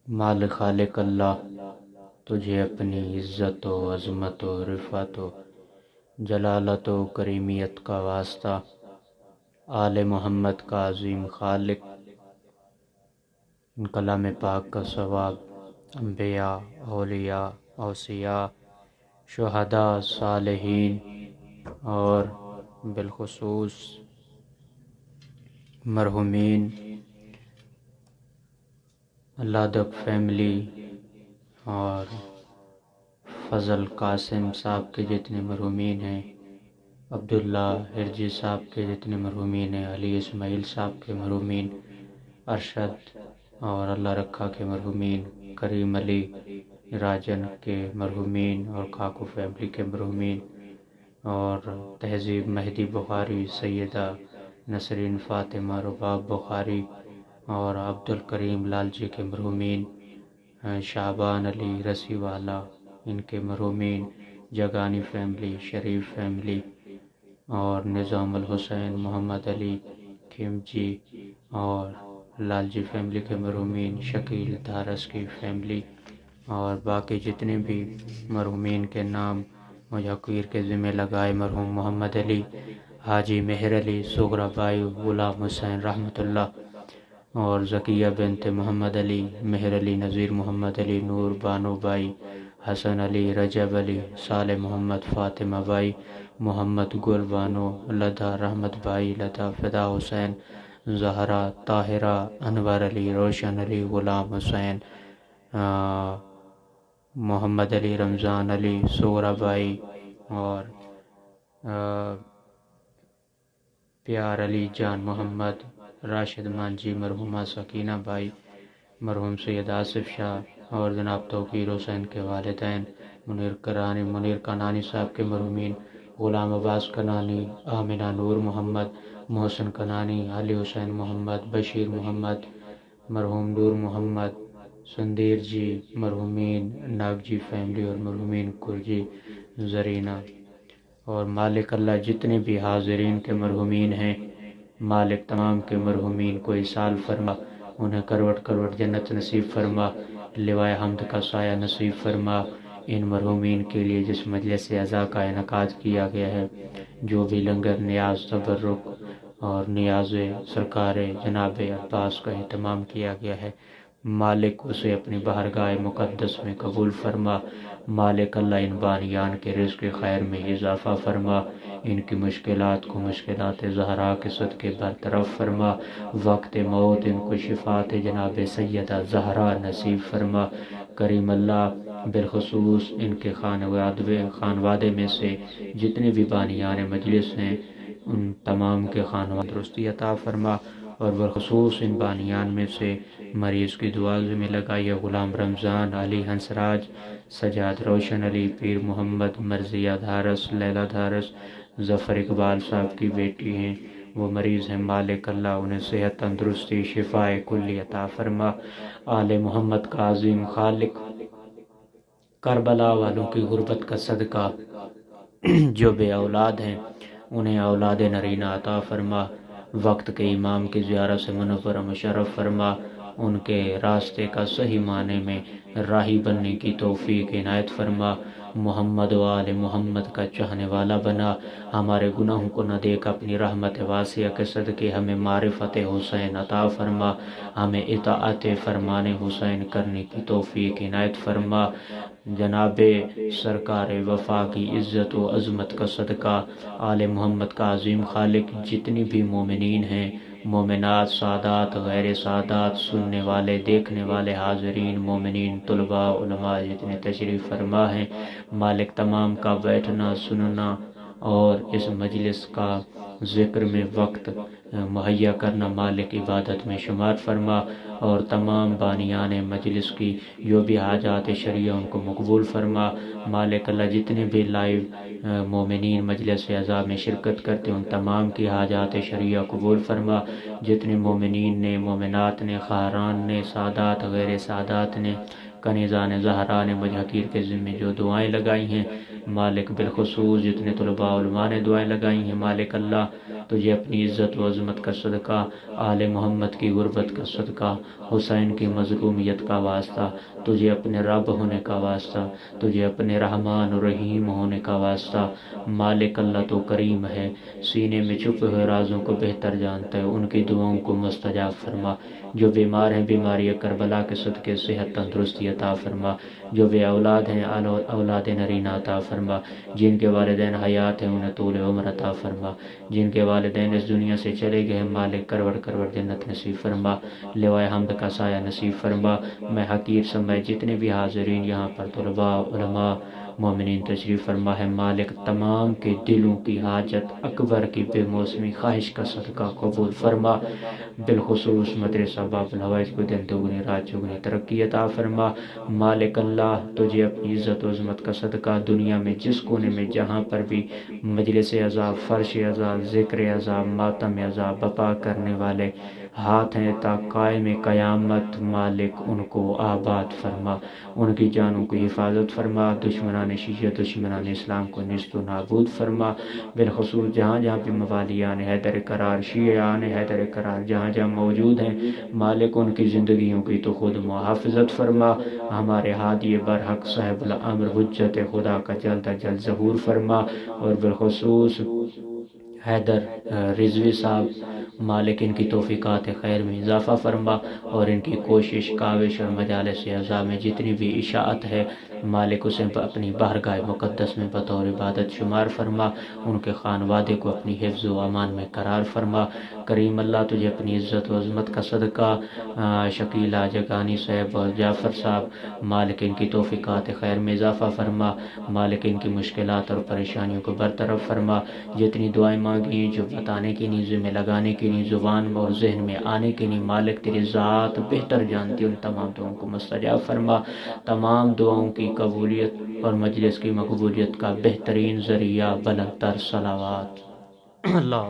مالک خالق اللہ، تجھے اپنی عزت و عظمت و رفعت و جلالت و کریمیت کا واسطہ، آل محمد کا عظیم خالق، کلام پاک کا ثواب، انبیاء، اولیاء، اوصیاء، شہداء، صالحین اور بالخصوص مرحومین لادق فیملی اور فضل قاسم صاحب کے جتنے مرحومین ہیں، عبداللہ ہرجی صاحب کے جتنے مرحومین ہیں، علی اسماعیل صاحب کے مرحومین، ارشد اور اللہ رکھا کے مرحومین، کریم علی راجن کے مرحومین اور کاکو فیملی کے مرحومین، اور تہذیب مہدی بخاری، سیدہ نسرین فاطمہ رباب بخاری اور عبد الکریم لال جی کے مرحومین، شعبان علی رسی والا ان کے مرحومین، جگانی فیملی، شریف فیملی اور نظام الحسین محمد علی کھمجی اور لال جی فیملی کے مرحومین، شکیل دارس کی فیملی اور باقی جتنے بھی مرحومین کے نام مجھکیر کے ذمہ لگائے، مرحوم محمد علی، حاجی مہر علی، سغرا بائی، غلام حسین رحمۃ اللہ اور ذکیہ بنت محمد علی، مہر علی، نذیر محمد علی، نور بانو بائی، حسن علی، رجب علی، صالح محمد، فاطمہ بائی، محمد گل بانو، لدھا رحمت بائی، لدھا فدا حسین، زہرا طاہرہ، انور علی، روشن علی، غلام حسین، محمد علی، رمضان علی، سغرا بائی اور پیار علی جان محمد، راشد مانجی، مرحومہ سکینہ بائی، مرحوم سید آصف شاہ اور جناب توقیر حسین کے والدین، منیر کنانی صاحب کے مرحومین، غلام عباس کنانی، آمنہ نور محمد، محسن کنانی، علی حسین محمد، بشیر محمد، مرحوم نور محمد، سندیر جی، مرحومین ناگ جی فیملی اور مرحومین کرجی زرینہ اور مالک اللہ جتنے بھی حاضرین کے مرحومین ہیں، مالک تمام کے مرحومین کو اصال فرما، انہیں کروٹ کروٹ جنت نصیب فرما، لوائے حمد کا سایہ نصیب فرما۔ ان مرحومین کے لیے جس مجلس اعزا کا انعقاد کیا گیا ہے، جو بھی لنگر نیاز تبرک اور نیاز سرکار جناب عباس کا اہتمام کیا گیا ہے، مالک اسے اپنی بارگاہ مقدس میں قبول فرما۔ مالک اللہ ان بانیان کے رزق خیر میں اضافہ فرما، ان کی مشکلات کو مشکلات زہرا کے صدقے برطرف فرما، وقت موت ان کو شفاعت جناب سیدہ زہرا نصیب فرما۔ کریم اللہ بالخصوص ان کے خانوادے میں سے جتنے بھی بانیان مجلس ہیں، ان تمام کے خانواد درستی عطا فرما، اور بالخصوص ان بانیان میں سے مریض کی دعا میں لگائیے، غلام رمضان، علی ہنسراج، سجاد روشن علی، پیر محمد، مرضیہ دھارس، لیلہ دھارس، ظفر اقبال صاحب کی بیٹی ہیں، وہ مریض ہیں، مالک اللہ انہیں صحت تندرستی شفاء کلی عطا فرما۔ آل محمد کا عظیم خالق کربلا والوں کی غربت کا صدقہ جو بے اولاد ہیں انہیں اولاد نرینہ عطا فرما، وقت کے امام کی زیارت سے منور و مشرف فرما، ان کے راستے کا صحیح معنی میں راہی بننے کی توفیق عنایت فرما، محمد و آل محمد کا چاہنے والا بنا، ہمارے گناہوں کو نہ دیکھ اپنی رحمت واسعہ کے صدقے ہمیں معرفت حسین عطا فرما، ہمیں اطاعت فرمان حسین کرنے کی توفیق عنایت فرما۔ جناب سرکار وفا کی عزت و عظمت کا صدقہ آل محمد کا عظیم خالق جتنی بھی مومنین ہیں، مومنات، سادات، غیر سادات، سننے والے، دیکھنے والے، حاضرین، مومنین، طلباء، علماء جتنے تشریف فرما ہیں، مالک تمام کا بیٹھنا، سننا اور اس مجلس کا ذکر میں وقت مہیا کرنا مالک عبادت میں شمار فرما، اور تمام بانیان مجلس کی جو بھی حاجات شرعیہ ان کو مقبول فرما۔ مالک اللہ جتنے بھی لائیو مومنین مجلس اعزا میں شرکت کرتے ان تمام کی حاجات شرعیہ قبول فرما، جتنے مومنین نے، مومنات نے، خاران نے، سادات، غیر سادات نے، کنیزان زہرا نے مجھکیر کے ذمہ جو دعائیں لگائی ہیں، مالک بالخصوص جتنے طلباء علماء نے دعائیں لگائی ہیں، مالک اللہ تجھے اپنی عزت و عظمت کا صدقہ، آل محمد کی غربت کا صدقہ، حسین کی مظلومیت کا واسطہ، تجھے اپنے رب ہونے کا واسطہ، تجھے اپنے رحمان و رحیم ہونے کا واسطہ۔ مالک اللہ تو کریم ہے، سینے میں چھپے ہوئے رازوں کو بہتر جانتا ہے، ان کی دعاؤں کو مستجاب فرما۔ جو بیمار ہیں بیماری کربلا کے صدقے صحت تندرستی عطا فرما، جو بے اولاد ہیں اولاد نرینہ عطا فرما، جن کے والدین حیات ہیں انہیں طول عمر عطا فرما، جن کے والدین اس دنیا سے چلے گئے ہیں مالک کروڑ کروڑ جنت نصیب فرما، لوائے حمد کا سایہ نصیب فرما۔ میں حقیر سمیت جتنے بھی حاضرین یہاں پر طلباء علماء مومنین تشریف فرما ہے، مالک تمام کے دلوں کی حاجت اکبر کی بے موسمی خواہش کا صدقہ قبول فرما، بالخصوص مدرسہ باب الحوائج کو دن دوگنی رات چوگنی ترقی عطا فرما۔ مالک اللہ تجھے اپنی عزت و عظمت کا صدقہ دنیا میں جس کونے میں جہاں پر بھی مجلس عذاب، فرش عذاب، ذکر عذاب، ماتم عذاب بپا کرنے والے ہاتھ ہیں تا قائم قیامت، مالک ان کو آباد فرما، ان کی جانوں کی حفاظت فرما، دشمنان شیعہ دشمنان اسلام کو نیست و نابود فرما، بالخصوص جہاں جہاں بھی موالیان حیدر قرار، شیعان حیدر قرار جہاں جہاں موجود ہیں، مالک ان کی زندگیوں کی تو خود محافظت فرما، ہمارے ہادی برحق صاحب الامر حجت خدا کا جلد از جلد ظہور فرما، اور بالخصوص حیدر رضوی صاحب مالک ان کی توفیقات خیر میں اضافہ فرما، اور ان کی کوشش کاوش اور مجالس اعضاء میں جتنی بھی اشاعت ہے مالک اسے اپنی بارگاہ مقدس میں بطور عبادت شمار فرما، ان کے خانوادے کو اپنی حفظ و امان میں قرار فرما۔ کریم اللہ تجھے اپنی عزت و عظمت کا صدقہ شکیلہ جگانی صاحب اور جعفر صاحب مالک ان کی توفیقات خیر میں اضافہ فرما، مالک ان کی مشکلات اور پریشانیوں کو برطرف فرما، جتنی دعائیں مانگی جو بتانے کی نہیں، ذمہ لگانے کی نہیں، زبان اور ذہن میں آنے کی نہیں، مالک تیری ذات بہتر جانتی، ان تمام دعاؤں کو مستجاب فرما، تمام دعاؤں کی قبولیت اور مجلس کی مقبولیت کا بہترین ذریعہ بلند تر صلوات اللہ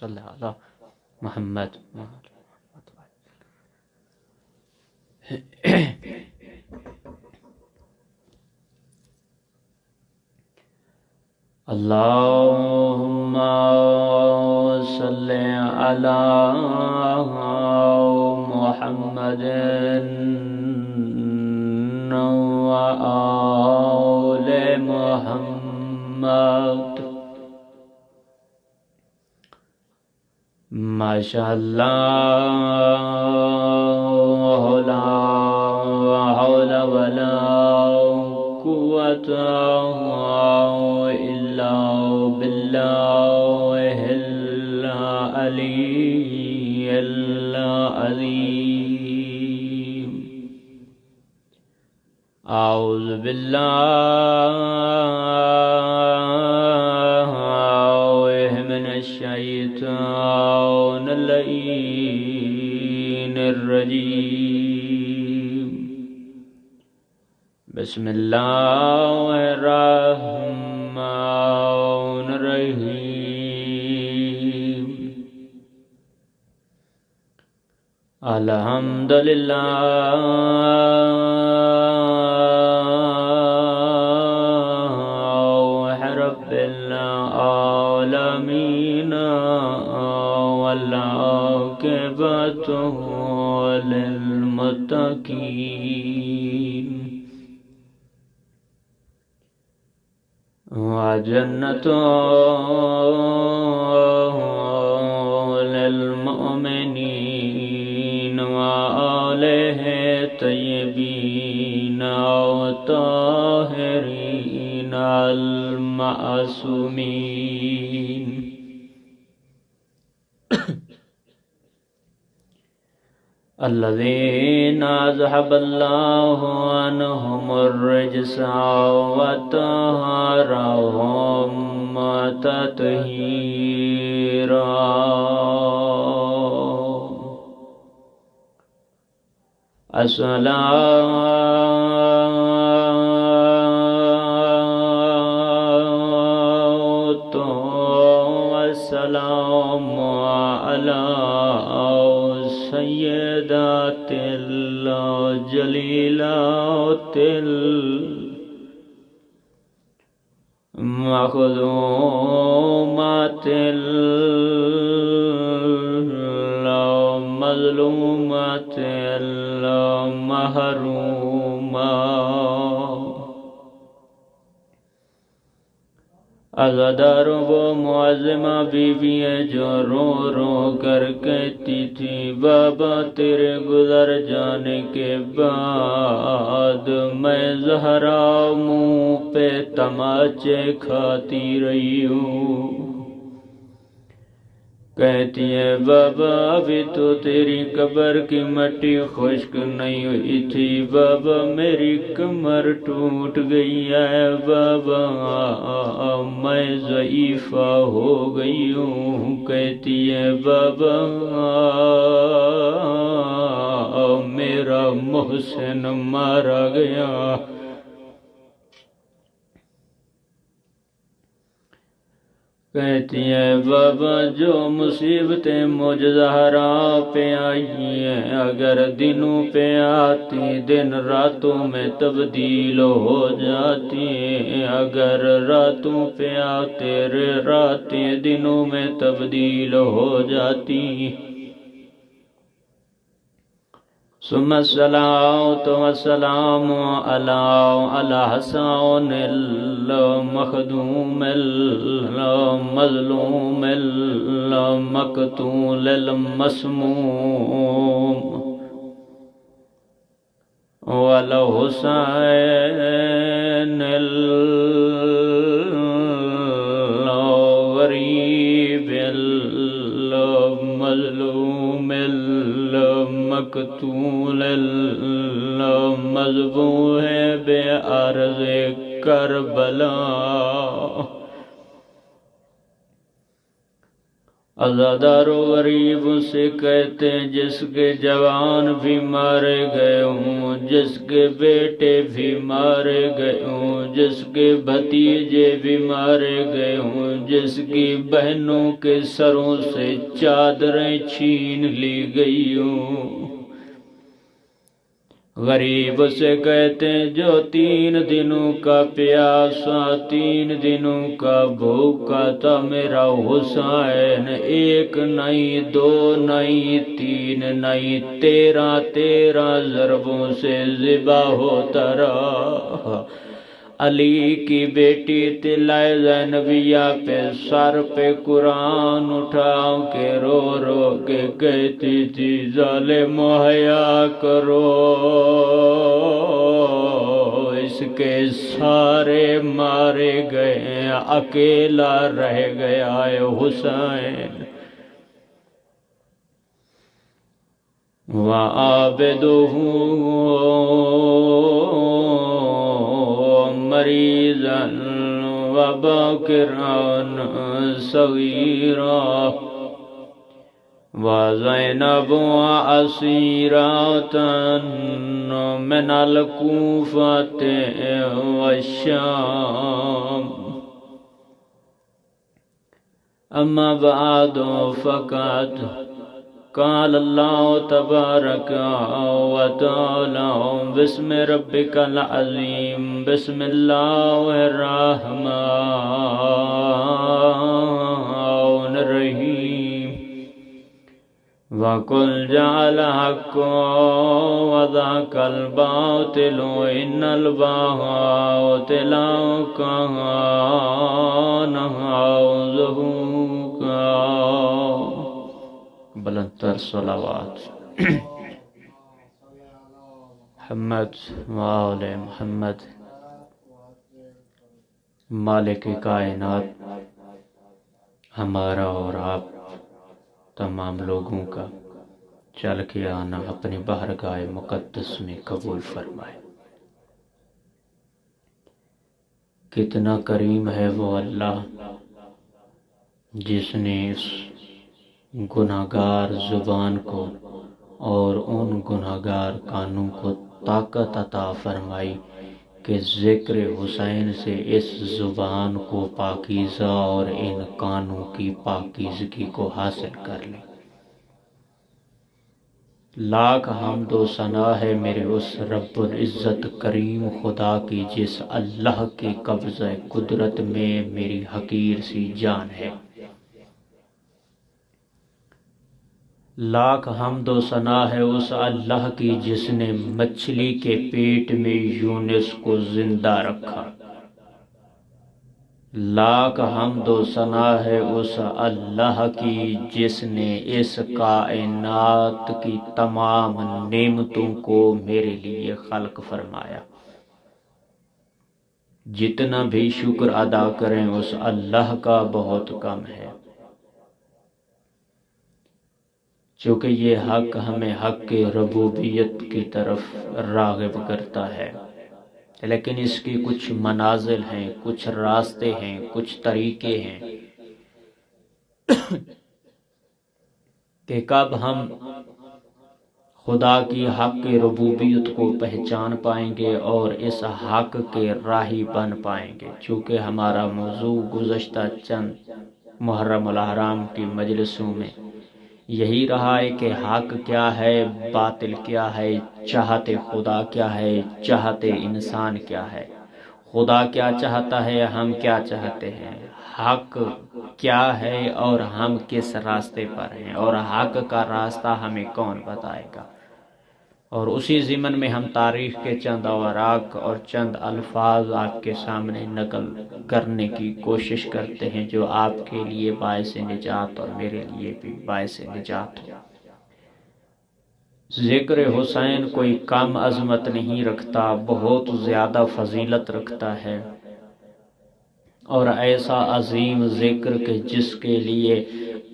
صلی علی محمد۔ اللہم صلی علی محمد و آل محمد۔ ماشاءاللہ لا حول ولا قوت الا باللہ العلی العظیم۔ اعوذ باللہ من الشیطان اللعین الرجیم۔ بسم اللہ الرحمن الرحیم۔ الحمدللہ رب العالمین والعاقبۃ للمتقین، وجنۃ للمؤمنین وآلہ طیبین الطاہرین المعصومین۔ الذین اذهب اللہ عنہم الرجس وطہرہم تطہیرا۔ الصلاۃ والسلام علی سیدات الجلیلات مخدومات مظلومات محروما عزاداروں وہ معظمہ بیوی ہے جو رو رو کر کہتی تھی بابا تیرے گزر جانے کے بعد میں زہرا منہ پہ تماچے کھاتی رہی ہوں. کہتی ہے بابا ابھی تو تیری قبر کی مٹی خشک نہیں ہوئی تھی بابا میری کمر ٹوٹ گئی ہے بابا میں ضعیفہ ہو گئی ہوں. کہتی ہے بابا میرا محسن مارا گیا. کہتی ہے بابا جو مصیبتیں مجھ زہرا پہ آئی ہیں اگر دنوں پہ آتی دن راتوں میں تبدیل ہو جاتی ہیں. اگر راتوں پہ آتے راتیں دنوں میں تبدیل ہو جاتی. ثم الصلاة والسلام على حسن المخدوم المظلوم المقتول المسموم والحسين الغريب المظلوم المقتول المذبوح بأرض کربلا. عزادار و غریب سے کہتے ہیں جس کے جوان بھی مارے گئے ہوں جس کے بیٹے بھی مارے گئے ہوں جس کے بھتیجے بھی مارے گئے ہوں جس کی بہنوں کے سروں سے چادریں چھین لی گئی ہوں. غریب سے کہتے ہیں جو 3 دنوں کا پیاسا 3 دنوں کا بھوکا تھا میرا حسین 1 نہیں 2 نہیں 3 نہیں 13 ضربوں سے ذبح ہوتا رہا. علی کی بیٹی طلعہ زینبیہ پہ سر پہ قرآن اٹھا کے رو رو کے کہتی تھی ظالم حیا کرو اس کے سارے مارے گئے اکیلا رہ گیا ہے حسین. وعابدہ مریضا وباکرا صغیرا وزینب اسیرات من الکوفۃ والشام. اما بعد فقد قال اللہ تبارک و تعالی بسم ربک العظیم بسم اللہ الرحمن الرحیم. وَقُلْ جَعَلَ حَقٌّ وَذَاكَ الْبَاطِلُ إِنَّ الْبَاطِلَ كَانَ زَهُوقًا. بلندتر صلوات محمد وآل محمد. مالک کائنات ہمارا اور آپ تمام لوگوں کا چل کے آنا اپنی بارگاہ مقدس میں قبول فرمائے. کتنا کریم ہے وہ اللہ جس نے اس گناہگار زبان کو اور ان گناہگار کانوں کو طاقت عطا فرمائی کہ ذکر حسین سے اس زبان کو پاکیزہ اور ان کانوں کی پاکیزگی کو حاصل کر لیں. لاکھ حمد و ثنا ہے میرے اس رب العزت کریم خدا کی جس اللہ کے قبضہ قدرت میں میری حقیر سی جان ہے۔ لاکھ حمد و ثنا ہے اس اللہ کی جس نے مچھلی کے پیٹ میں یونس کو زندہ رکھا۔ لاکھ حمد و ثنا ہے اس اللہ کی جس نے اس کائنات کی تمام نعمتوں کو میرے لیے خلق فرمایا۔ جتنا بھی شکر ادا کریں اس اللہ کا بہت کم ہے، چونکہ یہ حق ہمیں حق کے ربوبیت کی طرف راغب کرتا ہے، لیکن اس کی کچھ منازل ہیں، کچھ راستے ہیں، کچھ طریقے ہیں کہ کب ہم خدا کی حق کی ربوبیت کو پہچان پائیں گے اور اس حق کے راہی بن پائیں گے۔ چونکہ ہمارا موضوع گزشتہ چند محرم الحرام کی مجلسوں میں یہی رہا ہے کہ حق کیا ہے، باطل کیا ہے، چاہتے خدا کیا ہے، چاہتے انسان کیا ہے، خدا کیا چاہتا ہے، ہم کیا چاہتے ہیں، حق کیا ہے اور ہم کس راستے پر ہیں، اور حق کا راستہ ہمیں کون بتائے گا۔ اور اسی ضمن میں ہم تاریخ کے چند اوراق اور چند الفاظ آپ کے سامنے نقل کرنے کی کوشش کرتے ہیں جو آپ کے لیے باعث نجات اور میرے لیے بھی باعث نجات ہو۔ ذکر حسین کوئی کم عظمت نہیں رکھتا، بہت زیادہ فضیلت رکھتا ہے، اور ایسا عظیم ذکر کہ جس کے لیے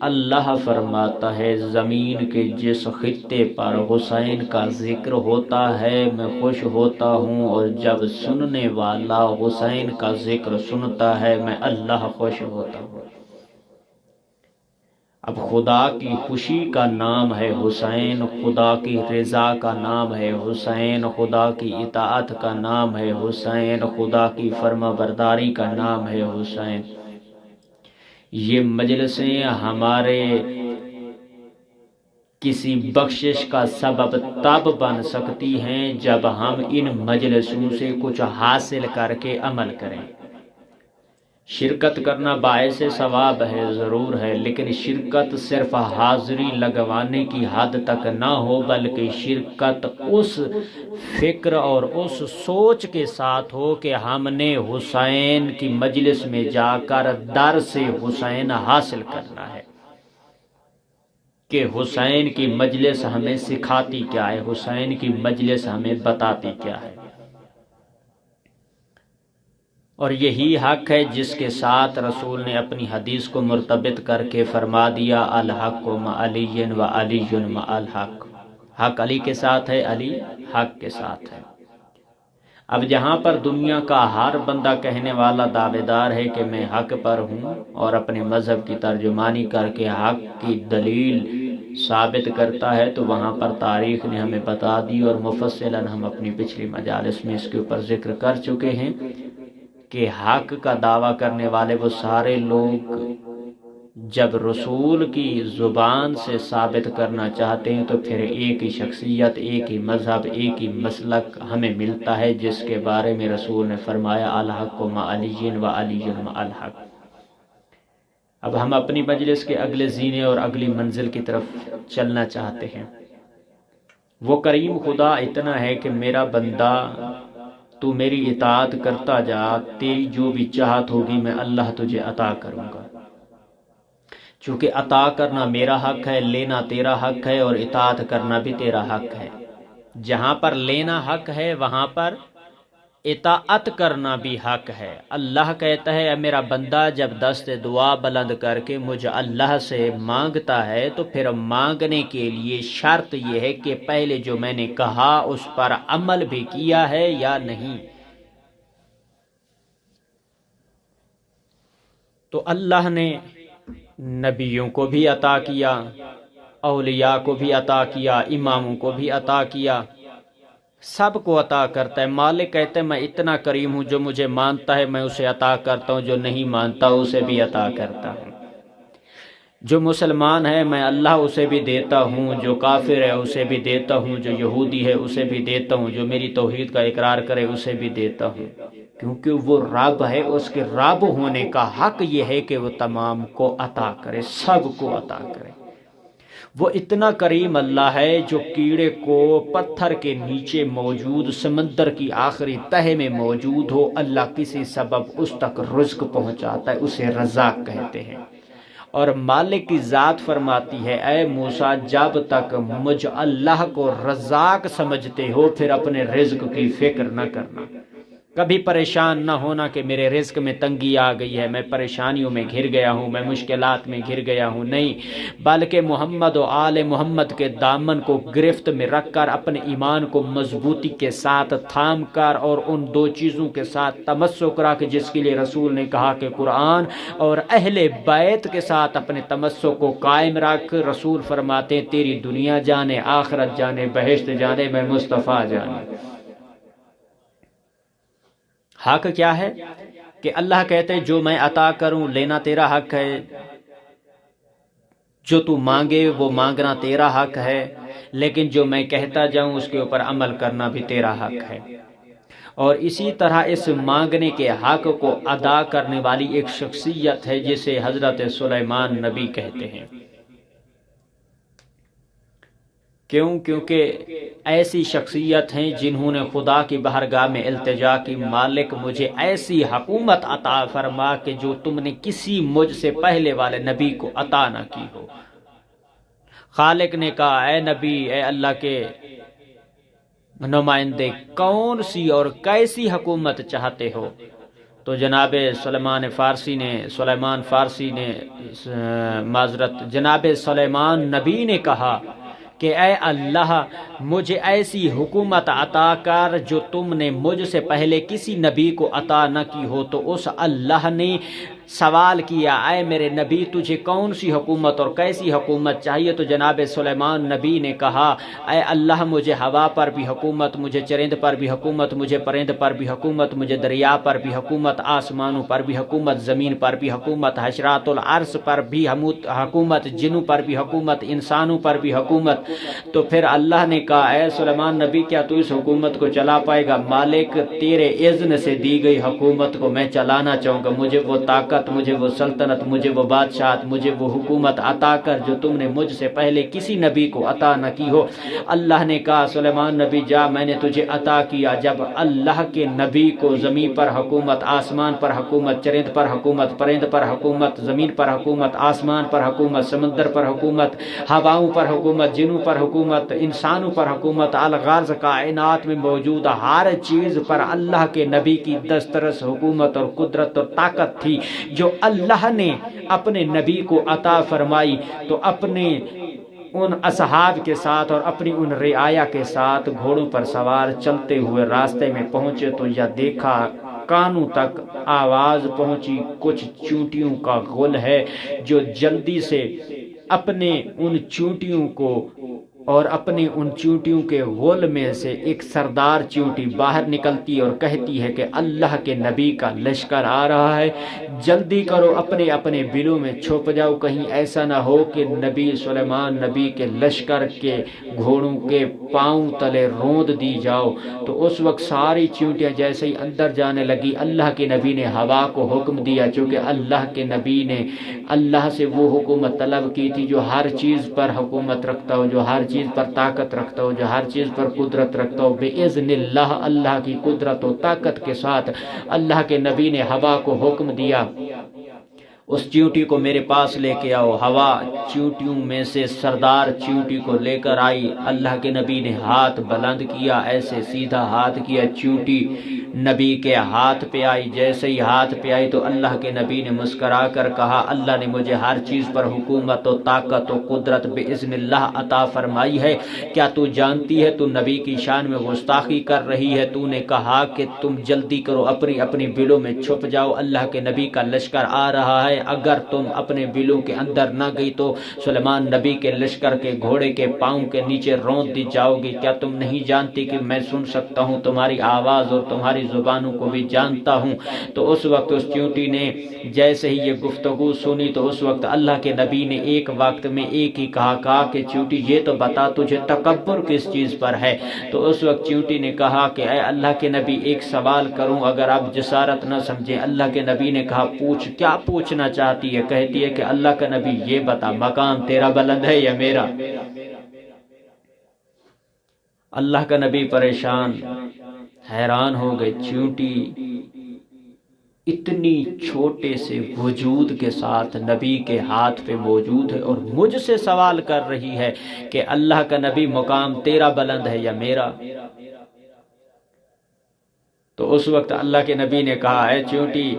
اللہ فرماتا ہے زمین کے جس خطے پر حسین کا ذکر ہوتا ہے میں خوش ہوتا ہوں، اور جب سننے والا حسین کا ذکر سنتا ہے میں اللہ خوش ہوتا ہوں۔ اب خدا کی خوشی کا نام ہے حسین، خدا کی رضا کا نام ہے حسین، خدا کی اطاعت کا نام ہے حسین، خدا کی فرما برداری کا نام ہے حسین۔ یہ مجلسیں ہمارے کسی بخشش کا سبب تب بن سکتی ہیں جب ہم ان مجلسوں سے کچھ حاصل کر کے عمل کریں۔ شرکت کرنا باعث ثواب ہے، ضرور ہے، لیکن شرکت صرف حاضری لگوانے کی حد تک نہ ہو، بلکہ شرکت اس فکر اور اس سوچ کے ساتھ ہو کہ ہم نے حسین کی مجلس میں جا کر درس حسین حاصل کرنا ہے، کہ حسین کی مجلس ہمیں سکھاتی کیا ہے، حسین کی مجلس ہمیں بتاتی کیا ہے۔ اور یہی حق ہے جس کے ساتھ رسول نے اپنی حدیث کو مرتبط کر کے فرما دیا الحق مع علی و علی مع الحق، حق علی کے ساتھ ہے، علی حق کے ساتھ ہے۔ اب جہاں پر دنیا کا ہر بندہ کہنے والا دعوے دار ہے کہ میں حق پر ہوں اور اپنے مذہب کی ترجمانی کر کے حق کی دلیل ثابت کرتا ہے، تو وہاں پر تاریخ نے ہمیں بتا دی اور مفصلاً ہم اپنی پچھلی مجالس میں اس کے اوپر ذکر کر چکے ہیں کہ حق کا دعویٰ کرنے والے وہ سارے لوگ جب رسول کی زبان سے ثابت کرنا چاہتے ہیں تو پھر ایک ہی شخصیت، ایک ہی مذہب، ایک ہی مسلک ہمیں ملتا ہے جس کے بارے میں رسول نے فرمایا الحق مع علی و علی مع الحق۔ اب ہم اپنی مجلس کے اگلے زینے اور اگلی منزل کی طرف چلنا چاہتے ہیں۔ وہ کریم خدا اتنا ہے کہ میرا بندہ تو میری اطاعت کرتا جا، تیری جو بھی چاہت ہوگی میں اللہ تجھے عطا کروں گا۔ چونکہ عطا کرنا میرا حق ہے، لینا تیرا حق ہے، اور اطاعت کرنا بھی تیرا حق ہے۔ جہاں پر لینا حق ہے وہاں پر اطاعت کرنا بھی حق ہے۔ اللہ کہتا ہے اے میرا بندہ جب دست دعا بلند کر کے مجھ اللہ سے مانگتا ہے تو پھر مانگنے کے لیے شرط یہ ہے کہ پہلے جو میں نے کہا اس پر عمل بھی کیا ہے یا نہیں۔ تو اللہ نے نبیوں کو بھی عطا کیا، اولیاء کو بھی عطا کیا، اماموں کو بھی عطا کیا، سب کو عطا کرتا ہے۔ مالک کہتے ہیں میں اتنا کریم ہوں، جو مجھے مانتا ہے میں اسے عطا کرتا ہوں، جو نہیں مانتا اسے بھی عطا کرتا ہوں۔ جو مسلمان ہے میں اللہ اسے بھی دیتا ہوں، جو کافر ہے اسے بھی دیتا ہوں، جو یہودی ہے اسے بھی دیتا ہوں، جو میری توحید کا اقرار کرے اسے بھی دیتا ہوں، کیونکہ وہ رب ہے، اس کے رب ہونے کا حق یہ ہے کہ وہ تمام کو عطا کرے، سب کو عطا کرے۔ وہ اتنا کریم اللہ ہے جو کیڑے کو پتھر کے نیچے موجود سمندر کی آخری تہہ میں موجود ہو، اللہ کسی سبب اس تک رزق پہنچاتا ہے، اسے رزاق کہتے ہیں۔ اور مالک کی ذات فرماتی ہے، اے موسیٰ جب تک مجھ اللہ کو رزاق سمجھتے ہو پھر اپنے رزق کی فکر نہ کرنا، کبھی پریشان نہ ہونا کہ میرے رزق میں تنگی آ گئی ہے، میں پریشانیوں میں گھر گیا ہوں، میں مشکلات میں گھر گیا ہوں، نہیں، بلکہ محمد و آل محمد کے دامن کو گرفت میں رکھ کر اپنے ایمان کو مضبوطی کے ساتھ تھام کر اور ان دو چیزوں کے ساتھ تمسک رکھ جس کے لیے رسول نے کہا کہ قرآن اور اہل بیت کے ساتھ اپنے تمسک کو قائم رکھ۔ رسول فرماتے ہیں تیری دنیا جانے، آخرت جانے، بہشت جانے، میں مصطفیٰ جانے۔ حق کیا ہے کہ اللہ کہتے جو میں عطا کروں لینا تیرا حق ہے، جو تو مانگے وہ مانگنا تیرا حق ہے، لیکن جو میں کہتا جاؤں اس کے اوپر عمل کرنا بھی تیرا حق ہے۔ اور اسی طرح اس مانگنے کے حق کو ادا کرنے والی ایک شخصیت ہے جسے حضرت سلیمان نبی کہتے ہیں۔ کیوں؟ کیونکہ ایسی شخصیت ہیں جنہوں نے خدا کی بارگاہ میں التجا کی، مالک مجھے ایسی حکومت عطا فرما کہ جو تم نے کسی مجھ سے پہلے والے نبی کو عطا نہ کی ہو۔ خالق نے کہا اے نبی، اے اللہ کے نمائندے، کون سی اور کیسی حکومت چاہتے ہو؟ تو جناب سلیمان سلیمان نبی نے کہا کہ اے اللہ مجھے ایسی حکومت عطا کر جو تم نے مجھ سے پہلے کسی نبی کو عطا نہ کی ہو۔ تو اس اللہ نے سوال کیا اے میرے نبی تجھے کون سی حکومت اور کیسی حکومت چاہیے؟ تو جناب سلیمان نبی نے کہا اے اللہ مجھے ہوا پر بھی حکومت، مجھے چرند پر بھی حکومت، مجھے پرند پر بھی حکومت، مجھے دریا پر بھی حکومت، آسمانوں پر بھی حکومت، زمین پر بھی حکومت، حشرات الارض پر بھی حکومت، جنوں پر بھی حکومت، انسانوں پر بھی حکومت۔ تو پھر اللہ نے کہا اے سلیمان نبی کیا تو اس حکومت کو چلا پائے گا؟ مالک تیرے اذن سے دی گئی حکومت کو میں چلانا چاہوں گا، مجھے وہ طاقت، مجھے وہ سلطنت، مجھے وہ بادشاہت، مجھے وہ حکومت عطا کر جو تم نے مجھ سے پہلے کسی نبی کو عطا نہ کی ہو۔ اللہ نے کہا سلیمان نبی جا، میں نے تجھے عطا کیا۔ جب اللہ کے نبی کو زمین پر حکومت، آسمان پر حکومت، چرند پر حکومت، پرند پر حکومت، زمین پر حکومت، آسمان پر حکومت، سمندر پر حکومت، ہواؤں پر حکومت، جنوں پر حکومت، انسانوں پر حکومت، الغاز کائنات میں موجود ہر چیز پر اللہ کے نبی کی دسترس حکومت اور قدرت اور طاقت تھی جو اللہ نے اپنے نبی کو عطا فرمائی۔ تو اپنے ان اصحاب کے ساتھ اور اپنی ان رعایا کے ساتھ گھوڑوں پر سوار چلتے ہوئے راستے میں پہنچے تو یہ دیکھا کانوں تک آواز پہنچی، کچھ چونٹیوں کا غل ہے جو جلدی سے اپنے ان چونٹیوں کو اور اپنے ان چونٹیوں کے غول میں سے ایک سردار چونٹی باہر نکلتی اور کہتی ہے کہ اللہ کے نبی کا لشکر آ رہا ہے، جلدی کرو، اپنے اپنے بلوں میں چھپ جاؤ، کہیں ایسا نہ ہو کہ نبی سلیمان نبی کے لشکر کے گھوڑوں کے پاؤں تلے روند دی جاؤ۔ تو اس وقت ساری چونٹیاں جیسے ہی اندر جانے لگی، اللہ کے نبی نے ہوا کو حکم دیا، چونکہ اللہ کے نبی نے اللہ سے وہ حکومت طلب کی تھی جو ہر چیز پر حکومت رکھتا ہو، جو ہر چیز پر طاقت رکھتا ہو، جو ہر چیز پر قدرت رکھتا ہو، بِإِذْنِ اللہ، اللہ کی قدرت و طاقت کے ساتھ اللہ کے نبی نے ہوا کو حکم دیا اس چیونٹی کو میرے پاس لے کے آؤ۔ ہوا چیونٹیوں میں سے سردار چیونٹی کو لے کر آئی، اللہ کے نبی نے ہاتھ بلند کیا، ایسے سیدھا ہاتھ کیا، چیونٹی نبی کے ہاتھ پہ آئی۔ جیسے ہی ہاتھ پہ آئی تو اللہ کے نبی نے مسکرا کر کہا اللہ نے مجھے ہر چیز پر حکومت و طاقت و قدرت بِإِذْنِ اللہ عطا فرمائی ہے، کیا تو جانتی ہے تو نبی کی شان میں گستاخی کر رہی ہے؟ تو نے کہا کہ تم جلدی کرو، اپنی اپنی بلوں میں چھپ جاؤ، اللہ کے نبی کا لشکر آ رہا ہے، اگر تم اپنے بلوں کے اندر نہ گئی تو سلیمان نبی کے لشکر کے گھوڑے کے پاؤں کے نیچے رونت دی جاؤ گی، کیا تم نہیں جانتی کہ میں سن سکتا ہوں تمہاری آواز اور تمہاری زبانوں کو بھی جانتا ہوں؟ تو اس وقت اس چیونٹی نے جیسے ہی یہ گفتگو سنی تو اس وقت اللہ کے نبی نے ایک وقت میں ایک ہی کہا کہ چیونٹی یہ تو بتا تجھے تکبر کس چیز پر ہے؟ تو اس وقت چیونٹی نے کہا کہ اے اللہ کے نبی ایک سوال کروں اگر آپ جسارت نہ سمجھیں؟ اللہ کے نبی نے کہا پوچھ، کیا پوچھنا چاہتی ہے؟ کہتی ہے کہ اللہ کا نبی یہ بتا مقام تیرا بلند ہے یا میرا؟ اللہ کا نبی پریشان حیران ہو گئے، چیونٹی اتنی چھوٹے سے وجود کے ساتھ نبی کے ہاتھ پہ موجود ہے اور مجھ سے سوال کر رہی ہے کہ اللہ کا نبی مقام تیرا بلند ہے یا میرا؟ تو اس وقت اللہ کے نبی نے کہا اے چیونٹی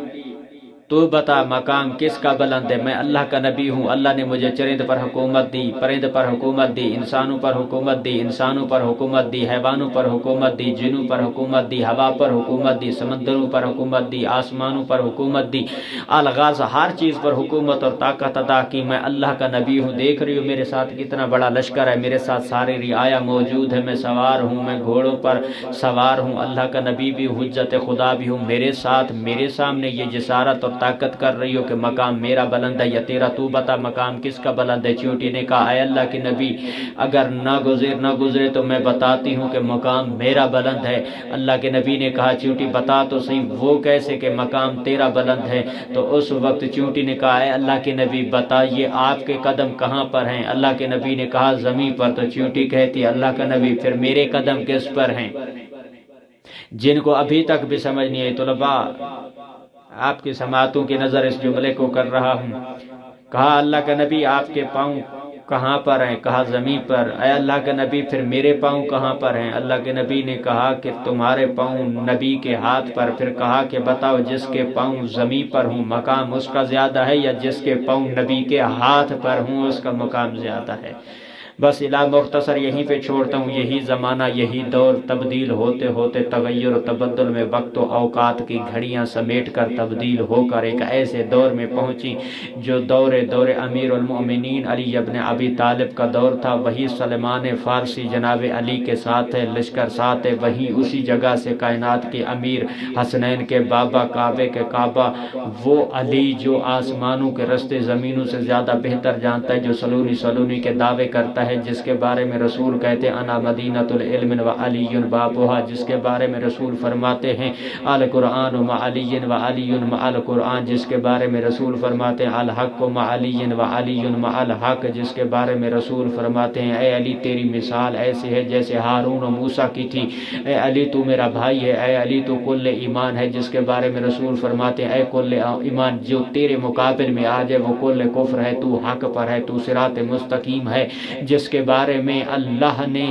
تو بتا مقام کس کا بلند ہے؟ میں اللہ کا نبی ہوں، اللہ نے مجھے چرند پر حکومت دی، پرند پر حکومت دی، انسانوں پر حکومت دی، انسانوں پر حکومت دی، حیوانوں پر حکومت دی، جنوں پر حکومت دی، ہوا پر حکومت دی، سمندروں پر حکومت دی، آسمانوں پر حکومت دی، الغاز ہر چیز پر حکومت اور طاقت عطا کی۔ میں اللہ کا نبی ہوں، دیکھ رہی ہوں میرے ساتھ کتنا بڑا لشکر ہے، میرے ساتھ ساری رعایا موجود ہے، میں سوار ہوں، میں گھوڑوں پر سوار ہوں، اللہ کا نبی بھی حجت خدا بھی ہوں، میرے ساتھ میرے سامنے یہ جسارت اور طاقت کر رہی ہو کہ مقام میرا بلند ہے یا تیرا؟ تو بتا مقام کس کا بلند ہے؟ چیونٹی نے کہا اے اللہ کے نبی اگر نہ گزرے تو میں بتاتی ہوں کہ مقام میرا بلند ہے۔ اللہ کے نبی نے کہا چیونٹی بتا تو صحیح وہ کیسے کہ مقام تیرا بلند ہے؟ تو اس وقت چیونٹی نے کہا اے اللہ کے نبی بتا یہ آپ کے قدم کہاں پر ہیں؟ اللہ کے نبی نے کہا زمین پر۔ تو چیونٹی کہتی اللہ کا نبی پھر میرے قدم کس پر ہیں؟ جن کو ابھی تک بھی سمجھ نہیں آئی، طلباء آپ کی سماعتوں کی نظر اس جملے کو کر رہا ہوں۔ کہا اللہ کا نبی آپ کے پاؤں کہاں پر ہیں؟ کہا زمین پر۔ اے اللہ کے نبی پھر میرے پاؤں کہاں پر ہیں؟ اللہ کے نبی نے کہا کہ تمہارے پاؤں نبی کے ہاتھ پر۔ پھر کہا کہ بتاؤ جس کے پاؤں زمین پر ہوں مقام اس کا زیادہ ہے یا جس کے پاؤں نبی کے ہاتھ پر ہوں اس کا مقام زیادہ ہے؟ بس الا مختصر یہیں پہ چھوڑتا ہوں۔ یہی زمانہ، یہی دور تبدیل ہوتے ہوتے تغیر و تبدل میں وقت و اوقات کی گھڑیاں سمیٹ کر تبدیل ہو کر ایک ایسے دور میں پہنچی جو دور امیر المؤمنین علی ابن ابی طالب کا دور تھا۔ وہی سلمان فارسی جناب علی کے ساتھ ہے، لشکر ساتھ ہے، وہیں اسی جگہ سے کائنات کے امیر، حسنین کے بابا، کعبے کے کعبہ، وہ علی جو آسمانوں کے رستے زمینوں سے زیادہ بہتر جانتا ہے، جو سلونی کے دعوے کرتا ہے، جس کے بارے میں رسول کہتے ہیں انا مدینۃ العلم و علی بابھا، جس کے بارے میں رسول فرماتے ہیں القرآن مع علی و علی مع القرآن، جس کے بارے میں رسول فرماتے ہیں الحق مع علی و علی مع الحق، جس کے بارے میں رسول فرماتے ہیں اے علی تیری مثال ایسی ہے جیسے ہارون و موسیٰ کی تھی، اے علی تو میرا بھائی ہے، اے علی تو کل ایمان ہے، جس کے بارے میں رسول فرماتے ہیں اے کل ایمان جو تیرے مقابل میں آ جائے وہ کل کفر ہے، تو حق پر ہے، تو صراط مستقیم ہے، جس کے بارے میں اللہ نے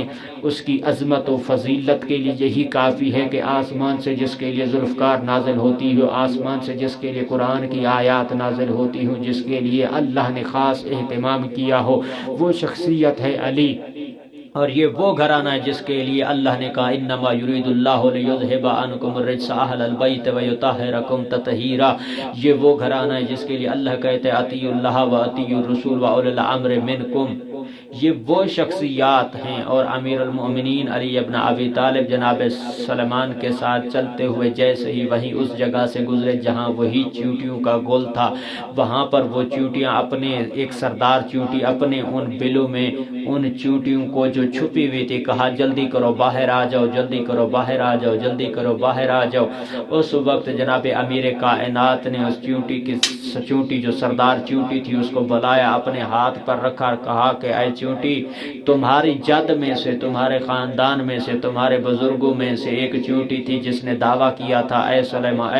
اس کی عظمت و فضیلت کے لیے یہی کافی ہے کہ آسمان سے جس کے لیے ذوالفقار نازل ہوتی ہو، آسمان سے جس کے لیے قرآن کی آیات نازل ہوتی ہوں، جس کے لیے اللہ نے خاص اہتمام کیا ہو، وہ شخصیت ہے علی۔ اور یہ وہ گھرانہ ہے جس کے لیے اللہ نے کہا انما یرید اللہ لیذھب عنکم الرجس اہل البیت ویطہرکم تطہیرا، یہ وہ گھرانہ ہے جس کے لیے اللہ کہتے ہیں اطیعوا اللہ و اطیعوا الرسول و اولی الامر منکم۔ یہ وہ شخصیات ہیں۔ اور امیر المؤمنین علی ابن ابی طالب جناب سلمان کے ساتھ چلتے ہوئے جیسے ہی وہیں اس جگہ سے گزرے جہاں وہی چیونٹیوں کا گول تھا، وہاں پر وہ چیونٹیاں اپنے ایک سردار چیونٹی اپنے ان بلوں میں ان چیونٹیوں کو جو چھپی ہوئی تھی کہا جلدی کرو باہر آ جاؤ، جلدی کرو باہر آ جاؤ، جلدی کرو باہر آ جاؤ۔ اس وقت جناب امیر کائنات نے اس چیونٹی جو سردار چیونٹی تھی اس کو بلایا، اپنے ہاتھ پر رکھا اور کہا کہ اے چیونٹی تمہاری جد میں سے، تمہارے خاندان میں سے، تمہارے بزرگوں میں سے ایک چیونٹی تھی جس نے دعویٰ کیا تھا اے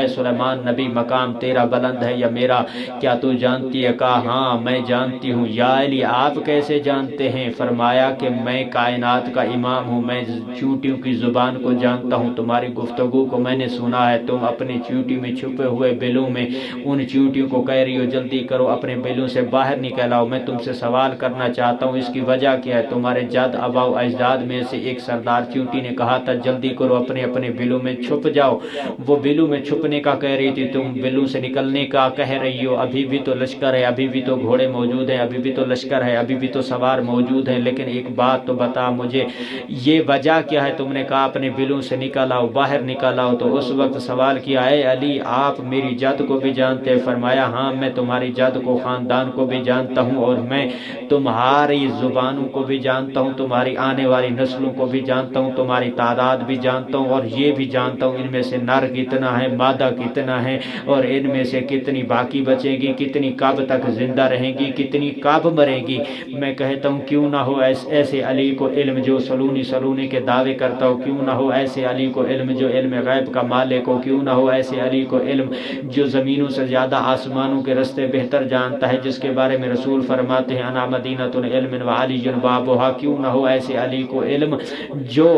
سلیمان نبی مقام تیرا بلند ہے یا میرا؟ کیا تو جانتی ہے؟ کہا ہاں میں جانتی ہوں۔ یا علی آپ کیسے جانتے ہیں؟ فرمایا کہ میں کائنات کا امام ہوں، میں چیونٹیوں کی زبان کو جانتا ہوں، تمہاری گفتگو کو میں نے سنا ہے، تم اپنی چیونٹی میں چھپے ہوئے بلوں میں ان چیونٹیوں کو کہہ رہی ہو جلدی کرو اپنے بلوں سے باہر نکل آؤ، میں تم سے سوال کرنا چاہتا ہوں، اس کی وجہ کیا ہے؟ تمہارے جد آبا و اجداد میں سے ایک سردار چیونٹی نے کہا تھا جلدی کرو اپنے اپنے بلوں میں چھپ جاؤ۔ وہ بلوں میں چھپنے کا کہہ رہی تھی، تم بلوں سے نکلنے کا کہہ رہی ہو۔ ابھی بھی تو لشکر ہے، ابھی بھی تو گھوڑے موجود ہیں، ابھی بھی تو لشکر ہے، ابھی بھی تو سوار موجود ہیں، لیکن ایک بات تو بتا مجھے، یہ وجہ کیا ہے؟ تم نے کہا اپنے بلوں سے نکل آؤ، باہر نکل آؤ۔ تو اس وقت سوال کیا، اے علی آپ میری جد کو بھی جانتے؟ فرمایا ہاں میں تمہاری جد کو، خاندان کو بھی جانتا ہوں، اور میں تمہاری زبانوں کو بھی جانتا ہوں، تمہاری آنے والی نسلوں کو بھی جانتا ہوں، تمہاری تعداد بھی جانتا ہوں، اور یہ بھی جانتا ہوں ان میں سے نر کتنا ہے، مادہ کتنا ہے، اور ان میں سے کتنی باقی بچے گی، کتنی کب تک زندہ رہیں گی، کتنی کب مرے گی۔ میں کہتا ہوں کیوں نہ ہو ایسے علی کو علم جو سلونی کے دعوے کرتا ہو، کیوں نہ ہو ایسے علی کو علم جو علم غیب کا مالک ہو، کیوں نہ ہو ایسے علی کو علم جو زمینوں سے زیادہ آسمانوں کے رستے بہتر جانتا ہے، جس کے بارے میں رسول فرماتے ہیں انا مدینۃ علم وعلی بابھا۔ کیوں نہ ہو ایسے علی کو علم جو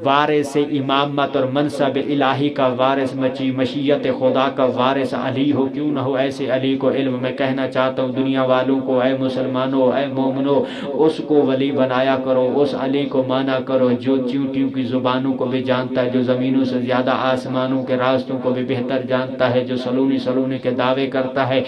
وارث امامت اور منصب الہی کا وارث، مشیت خدا کا وارث علی ہو، کیوں نہ ہو ایسے علی کو علم۔ میں کہنا چاہتا ہوں دنیا والوں کو، اے مسلمانوں، اے مومنوں، اس کو ولی بنایا کرو، اس علی کو مانا کرو جو چیونٹیوں کی زبانوں کو بھی جانتا ہے، جو زمینوں سے زیادہ آسمانوں کے راستوں کو بھی بہتر جانتا ہے، جو سلونی کے دعوے کرتا ہے۔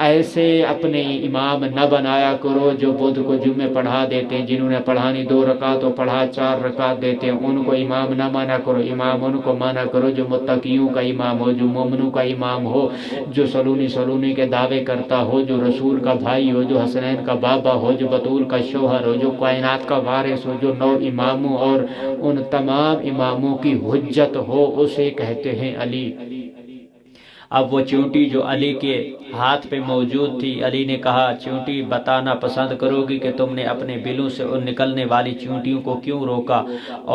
ایسے اپنے امام نہ بنایا کرو جو بدھ کو جمعے پڑھا دیتے ہیں، جنہوں نے پڑھانی 2 رکعت اور پڑھا 4 رکعت دیتے ہیں، ان کو امام نہ مانا کرو۔ امام ان کو مانا کرو جو متقیوں کا امام ہو، جو مومنوں کا امام ہو، جو سلونی کے دعوے کرتا ہو، جو رسول کا بھائی ہو، جو حسنین کا بابا ہو، جو بطول کا شوہر ہو، جو کائنات کا وارث ہو، جو 9 اماموں اور ان تمام اماموں کی حجت ہو، اسے کہتے ہیں علی۔ اب وہ چیونٹی جو علی کے ہاتھ پہ موجود تھی، علی نے کہا چیونٹی بتانا پسند کرو گی کہ تم نے اپنے بلوں سے ان نکلنے والی چیونٹیوں کو کیوں روکا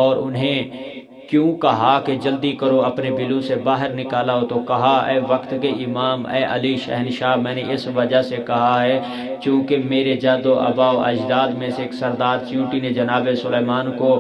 اور انہیں کیوں کہا کہ جلدی کرو اپنے بلوں سے باہر نکالا ہو؟ تو کہا اے وقت کے امام، اے علی شہنشاہ، میں نے اس وجہ سے کہا ہے چونکہ میرے جد و آبا و اجداد میں سے ایک سردار چیونٹی نے جناب سلیمان کو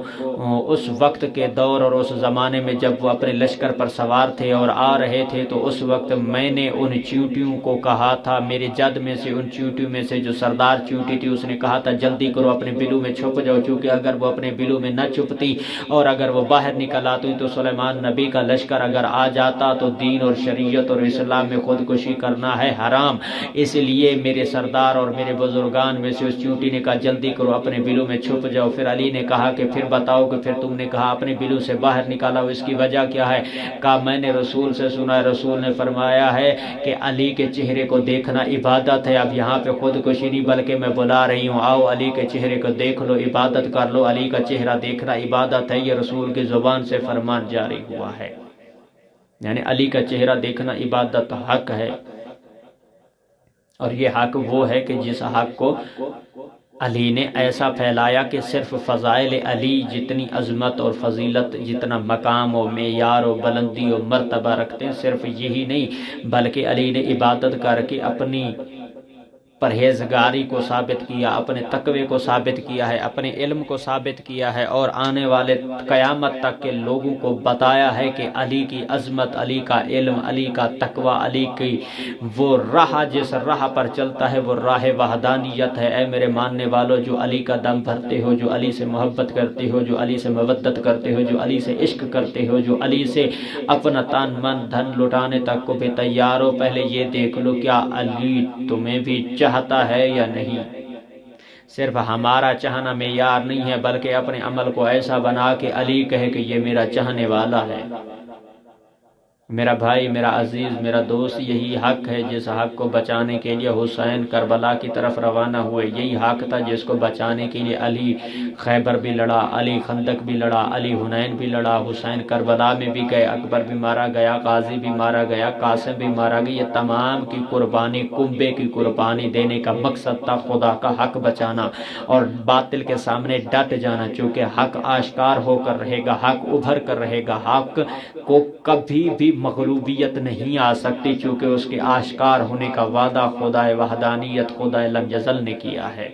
اس وقت کے دور اور اس زمانے میں جب وہ اپنے لشکر پر سوار تھے اور آ رہے تھے، تو اس وقت میں نے ان چیونٹیوں کو کہا تھا، میرے جد میں سے ان چیونٹیوں میں سے جو سردار چیونٹی تھی، اس نے کہا تھا جلدی کرو اپنے بلوں میں چھپ جاؤ، چونکہ اگر وہ اپنے بلوں میں نہ چھپتی اور اگر وہ باہر نکل آتی تو سلیمان نبی کا لشکر اگر آ جاتا تو دین اور شریعت اور اسلام میں خودکشی کرنا ہے حرام۔ اس لیے میرے سردار اور میرے بزرگان میں سے اس چیونٹی نے کہا جلدی کرو اپنے بلوں میں چھپ جاؤ۔ پھر علی نے کہا کہ پھر بتاؤ کہ پھر تم نے کہا اپنے بلوں سے باہر نکالا ہو، اس کی وجہ کیا ہے؟ کہا میں نے رسول سے سنا ہے، رسول نے فرمایا ہے کہ علی کے چہرے کو دیکھنا عبادت ہے۔ اب یہاں پہ خودکشی نہیں بلکہ میں بلا رہی ہوں، آؤ علی کے چہرے کو دیکھ لو، عبادت کر لو، علی کا چہرہ دیکھنا عبادت ہے۔ یہ رسول کی زبان سے فرمان جاری ہوا ہے، یعنی علی کا چہرہ دیکھنا عبادت حق ہے، اور یہ حق وہ ہے کہ جس حق کو علی نے ایسا پھیلایا کہ صرف فضائل علی جتنی عظمت اور فضیلت، جتنا مقام و معیار و بلندی و مرتبہ رکھتے ہیں، صرف یہی نہیں بلکہ علی نے عبادت کر کے اپنی پرہیزگاری کو ثابت کیا، اپنے تقوی کو ثابت کیا ہے، اپنے علم کو ثابت کیا ہے، اور آنے والے قیامت تک کے لوگوں کو بتایا ہے کہ علی کی عظمت، علی کا علم، علی کا تقوی، علی کی وہ راہ جس راہ پر چلتا ہے وہ راہ وحدانیت ہے۔ اے میرے ماننے والو، جو علی کا دم بھرتے ہو، جو علی سے محبت کرتے ہو، جو علی سے مودت کرتے ہو، جو علی سے عشق کرتے ہو، جو علی سے اپنا تن من دھن لٹانے تک کو بھی تیار ہو، پہلے یہ دیکھ لو کیا علی تمہیں بھی چاہتا ہے یا نہیں؟ صرف ہمارا چاہنا معیار نہیں ہے بلکہ اپنے عمل کو ایسا بنا کہ علی کہے کہ یہ میرا چاہنے والا ہے۔ میرا بھائی، میرا عزیز، میرا دوست، یہی حق ہے جس حق کو بچانے کے لیے حسین کربلا کی طرف روانہ ہوئے، یہی حق تھا جس کو بچانے کے لیے علی خیبر بھی لڑا، علی خندق بھی لڑا، علی حنین بھی لڑا، حسین کربلا میں بھی گئے، اکبر بھی مارا گیا، غازی بھی مارا گیا، قاسم بھی مارا گیا۔ یہ تمام کی قربانی، کنبے کی قربانی دینے کا مقصد تھا خدا کا حق بچانا اور باطل کے سامنے ڈٹ جانا، چونکہ حق آشکار ہو کر رہے گا، حق ابھر کر رہے گا، حق کو کبھی بھی مغلوبیت نہیں آ سکتی، چونکہ اس کے آشکار ہونے کا وعدہ خدا وحدانیت، خدا لم یزل نے کیا ہے۔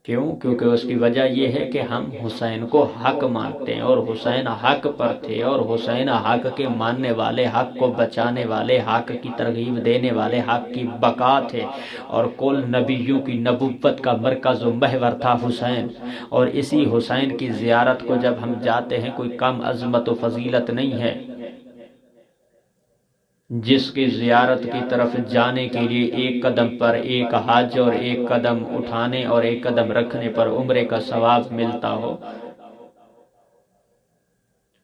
کیوں؟ کیونکہ اس کی وجہ یہ ہے کہ ہم حسین کو حق مانتے ہیں، اور حسین حق پر تھے، اور حسین حق کے ماننے والے، حق کو بچانے والے، حق کی ترغیب دینے والے، حق کی بقا تھے، اور کل نبیوں کی نبوت کا مرکز و محور تھا حسین۔ اور اسی حسین کی زیارت کو جب ہم جاتے ہیں، کوئی کم عظمت و فضیلت نہیں ہے۔ جس کی زیارت کی طرف جانے کے لیے ایک قدم پر ایک حج، اور ایک قدم اٹھانے اور ایک قدم رکھنے پر عمرے کا ثواب ملتا ہو،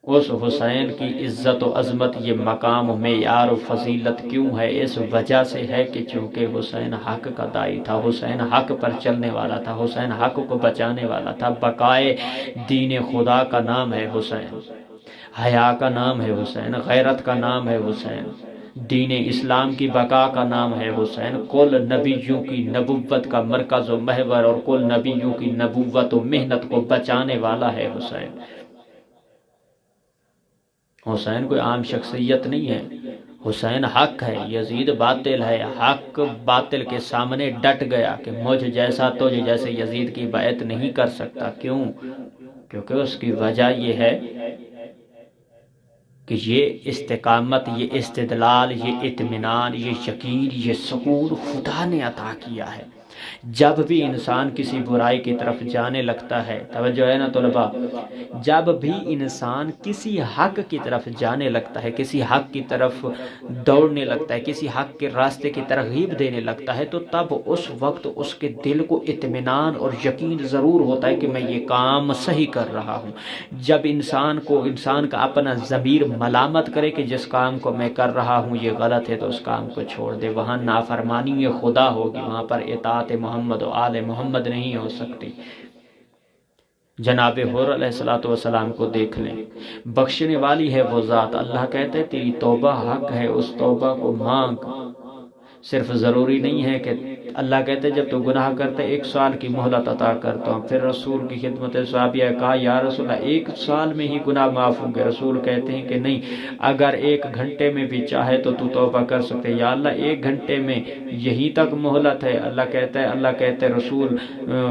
اس حسین کی عزت و عظمت، یہ مقام و معیار و فضیلت کیوں ہے؟ اس وجہ سے ہے کہ چونکہ حسین حق کا داعی تھا، حسین حق پر چلنے والا تھا، حسین حق کو بچانے والا تھا۔ بقائے دین خدا کا نام ہے حسین، حیا کا نام ہے حسین، غیرت کا نام ہے حسین، دین اسلام کی بقا کا نام ہے حسین، کل نبیوں کی نبوت کا مرکز و محور، اور کل نبیوں کی نبوت و محنت کو بچانے والا ہے حسین۔ حسین کوئی عام شخصیت نہیں ہے، حسین حق ہے، یزید باطل ہے۔ حق باطل کے سامنے ڈٹ گیا کہ مجھ جیسا تجھ جیسے یزید کی بیعت نہیں کر سکتا۔ کیوں؟ کیونکہ اس کی وجہ یہ ہے کہ یہ استقامت، یہ استدلال، یہ اطمینان، یہ یقین، یہ سکون خدا نے عطا کیا ہے۔ جب بھی انسان کسی برائی کی طرف جانے لگتا ہے، توجہ ہے نا طلباء، جب بھی انسان کسی حق کی طرف جانے لگتا ہے، کسی حق کی طرف دوڑنے لگتا ہے، کسی حق کے راستے کی ترغیب دینے لگتا ہے، تو تب اس وقت اس کے دل کو اطمینان اور یقین ضرور ہوتا ہے کہ میں یہ کام صحیح کر رہا ہوں۔ جب انسان کا اپنا ضمیر ملامت کرے کہ جس کام کو میں کر رہا ہوں یہ غلط ہے، تو اس کام کو چھوڑ دے، وہاں نافرمانی خدا ہوگی، وہاں پر اطاعت محمد و آل محمد نہیں ہو سکتی۔ جناب حر علیہ السلام کو دیکھ لیں، بخشنے والی ہے وہ ذات، اللہ کہتے ہیں تیری توبہ حق ہے، اس توبہ کو مانگ۔ صرف ضروری نہیں ہے کہ اللہ کہتے ہیں جب تو گناہ کرتے 1 سال کی مہلت عطا کرتا ہوں۔ پھر رسول کی خدمت صحابیہ کہا یا رسول اللہ 1 سال میں ہی گناہ معاف ہوں گے؟ رسول کہتے ہیں کہ نہیں، اگر 1 گھنٹے میں بھی چاہے تو توبہ کر سکتے۔ یا اللہ 1 گھنٹے میں یہی تک مہلت ہے؟ اللہ کہتے ہیں رسول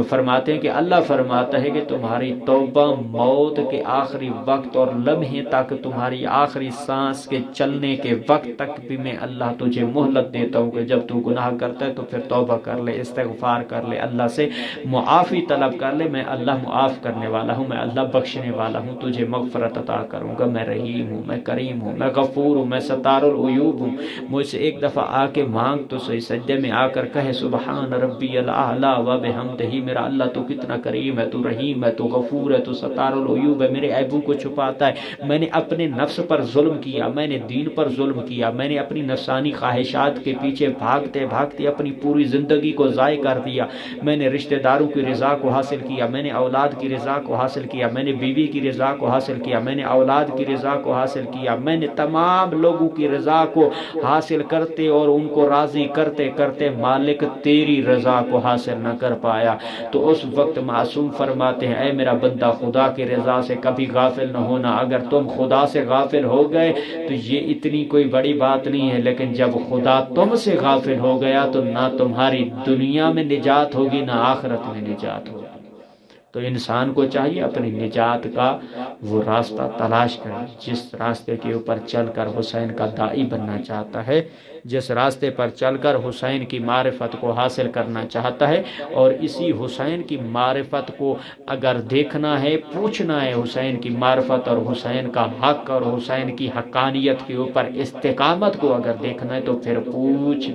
فرماتے ہیں کہ اللہ فرماتا ہے کہ تمہاری توبہ موت کے آخری وقت اور لمحے تک، تمہاری آخری سانس کے چلنے کے وقت تک بھی میں اللہ تجھے مہلت دیتا ہوں کہ جب تو گناہ کرتا ہے تو پھر توبہ کر لے، استغفار کر لے، اللہ سے معافی طلب کر لے۔ میں اللہ معاف کرنے والا ہوں، میں اللہ بخشنے والا ہوں، تجھے مغفرت عطا کروں گا۔ میں رحیم ہوں، میں کریم ہوں، میں غفور ہوں، میں ستار العیوب ہوں۔ مجھ سے ایک دفعہ آ کے مانگ تو صحیح، سجدے میں آ کر کہے سبحان ربی الاعلی و بحمدہ، میرا اللہ تو کتنا کریم ہے، تو رحیم ہے، تو غفور ہے، تو ستار العیوب ہے، میرے عیبوں کو چھپاتا ہے۔ میں نے اپنے نفس پر ظلم کیا، میں نے دین پر ظلم کیا، میں نے اپنی نفسانی خواہشات کے پیچھے بھاگتے بھاگتے اپنی پوری زندگی کو ضائع کر دیا۔ میں نے رشتہ داروں کی رضا کو حاصل کیا، میں نے اولاد کی رضا کو حاصل کیا، میں نے بیوی کی رضا کو حاصل کیا، میں نے اولاد کی رضا کو حاصل کیا، میں نے تمام لوگوں کی رضا کو حاصل کرتے اور ان کو راضی کرتے کرتے مالک تیری رضا کو حاصل نہ کر پایا۔ تو اس وقت معصوم فرماتے ہیں اے میرا بندہ، خدا کی رضا سے کبھی غافل نہ ہونا۔ اگر تم خدا سے غافل ہو گئے تو یہ اتنی کوئی بڑی بات نہیں ہے، لیکن جب خدا تم سے غافل ہو گیا تو نہ تمہاری دنیا میں نجات ہوگی نہ آخرت میں نجات ہوگی۔ تو انسان کو چاہیے اپنی نجات کا وہ راستہ تلاش کرے، جس راستے کے اوپر چل کر حسین کا داعی بننا چاہتا ہے، جس راستے پر چل کر حسین کی معرفت کو حاصل کرنا چاہتا ہے، اور اسی حسین کی معرفت کو اگر دیکھنا ہے، پوچھنا ہے حسین کی معرفت اور حسین کا حق اور حسین کی حقانیت کے اوپر استقامت کو اگر دیکھنا ہے، تو پھر پوچھ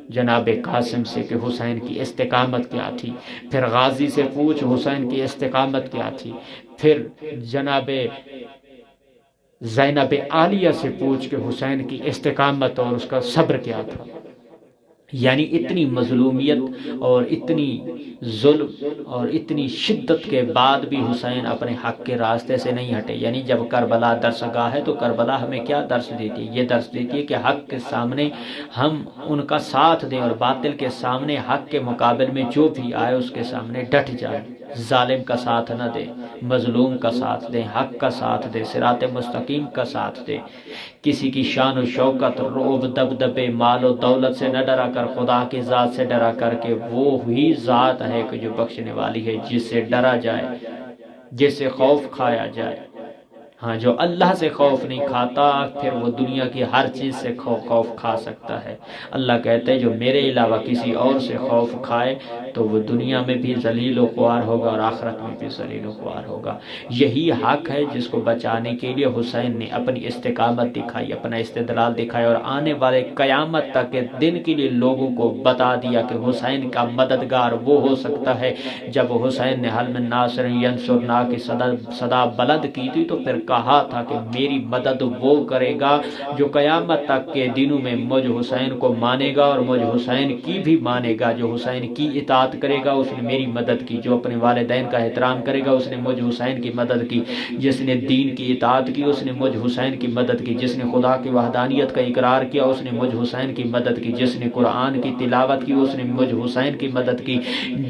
جناب قاسم سے کہ حسین کی استقامت کیا تھی، پھر غازی سے پوچھ حسین کی استقامت کیا تھی، پھر جناب زینب عالیہ سے پوچھ کہ حسین کی استقامت اور اس کا صبر کیا تھا۔ یعنی اتنی مظلومیت اور اتنی ظلم اور اتنی شدت کے بعد بھی حسین اپنے حق کے راستے سے نہیں ہٹے۔ یعنی جب کربلا درسگاہ ہے تو کربلا ہمیں کیا درس دیتی ہے؟ یہ درس دیتی ہے کہ حق کے سامنے ہم ان کا ساتھ دیں، اور باطل کے سامنے حق کے مقابل میں جو بھی آئے اس کے سامنے ڈٹ جائیں، ظالم کا ساتھ نہ دے، مظلوم کا ساتھ دے، حق کا ساتھ دے، صراط مستقیم کا ساتھ دے۔ کسی کی شان و شوکت، رعب، دبدبے، مال و دولت سے نہ ڈرا کر، خدا کی ذات سے ڈرا کر کے وہ ہی ذات ہے کہ جو بخشنے والی ہے، جس سے ڈرا جائے، جس سے خوف کھایا جائے۔ ہاں، جو اللہ سے خوف نہیں کھاتا پھر وہ دنیا کی ہر چیز سے خوف کھا سکتا ہے۔ اللہ کہتے ہیں جو میرے علاوہ کسی اور سے خوف کھائے تو وہ دنیا میں بھی ذلیل و خوار ہوگا اور آخرت میں بھی ذلیل و خوار ہوگا۔ یہی حق ہے جس کو بچانے کے لیے حسین نے اپنی استقامت دکھائی، اپنا استدلال دکھایا، اور آنے والے قیامت تک کے دن کے لیے لوگوں کو بتا دیا کہ حسین کا مددگار وہ ہو سکتا ہے۔ جب حسین نے حل من ناصر ینصرنا کی صدا بلند کی تھی تو پھر کہا تھا کہ میری مدد وہ کرے گا جو قیامت تک کے دنوں میں مجھ حسین کو مانے گا اور مجھ حسین کی بھی مانے گا۔ جو حسین کی اطاعت کرے گا اس نے میری مدد کی، جو اپنے والدین کا احترام کرے گا اس نے مجھ حسین کی مدد کی، جس نے دین کی اطاعت کی اس نے مجھ حسین کی مدد کی، جس نے خدا کی وحدانیت کا اقرار کیا اس نے مجھ حسین کی مدد کی، جس نے قرآن کی تلاوت کی اس نے مجھ حسین کی مدد کی،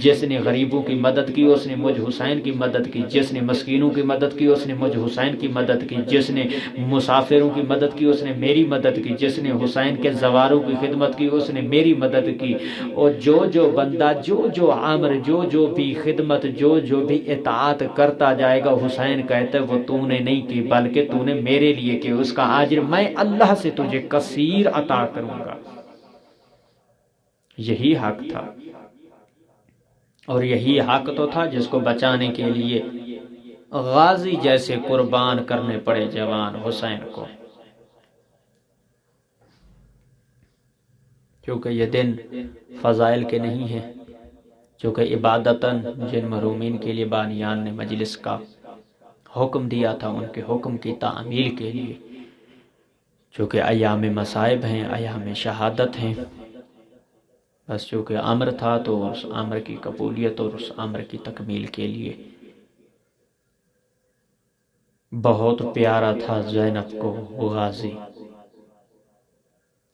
جس نے غریبوں کی مدد کی اس نے مجھ حسین کی مدد کی، جس نے مسکینوں کی مدد کی اس نے مجھ حسین کی مدد کی، جس نے مسافروں کی مدد کی اس نے میری مدد کی، جس نے حسین کے زواروں کی خدمت کی اس نے میری مدد کی۔ اور جو بندہ جو عامر جو بھی خدمت جو بھی اطاعت کرتا جائے گا، حسین کہتے وہ تو نے نہیں کی بلکہ تو نے میرے لیے کی، اس کا اجر میں اللہ سے تجھے کثیر عطا کروں گا۔ یہی حق تھا، اور یہی حق تو تھا جس کو بچانے کے لیے غازی جیسے قربان کرنے پڑے جوان حسین کو۔ کیونکہ یہ دن فضائل کے نہیں ہیں، چونکہ عبادتاً جن محرومین کے لیے بانیان نے مجلس کا حکم دیا تھا ان کے حکم کی تعمیل کے لیے، چونکہ ایام مصائب ہیں، ایام شہادت ہیں، بس چونکہ امر تھا تو اس امر کی قبولیت اور اس امر کی تکمیل کے لیے۔ بہت پیارا تھا زینب کو غازی،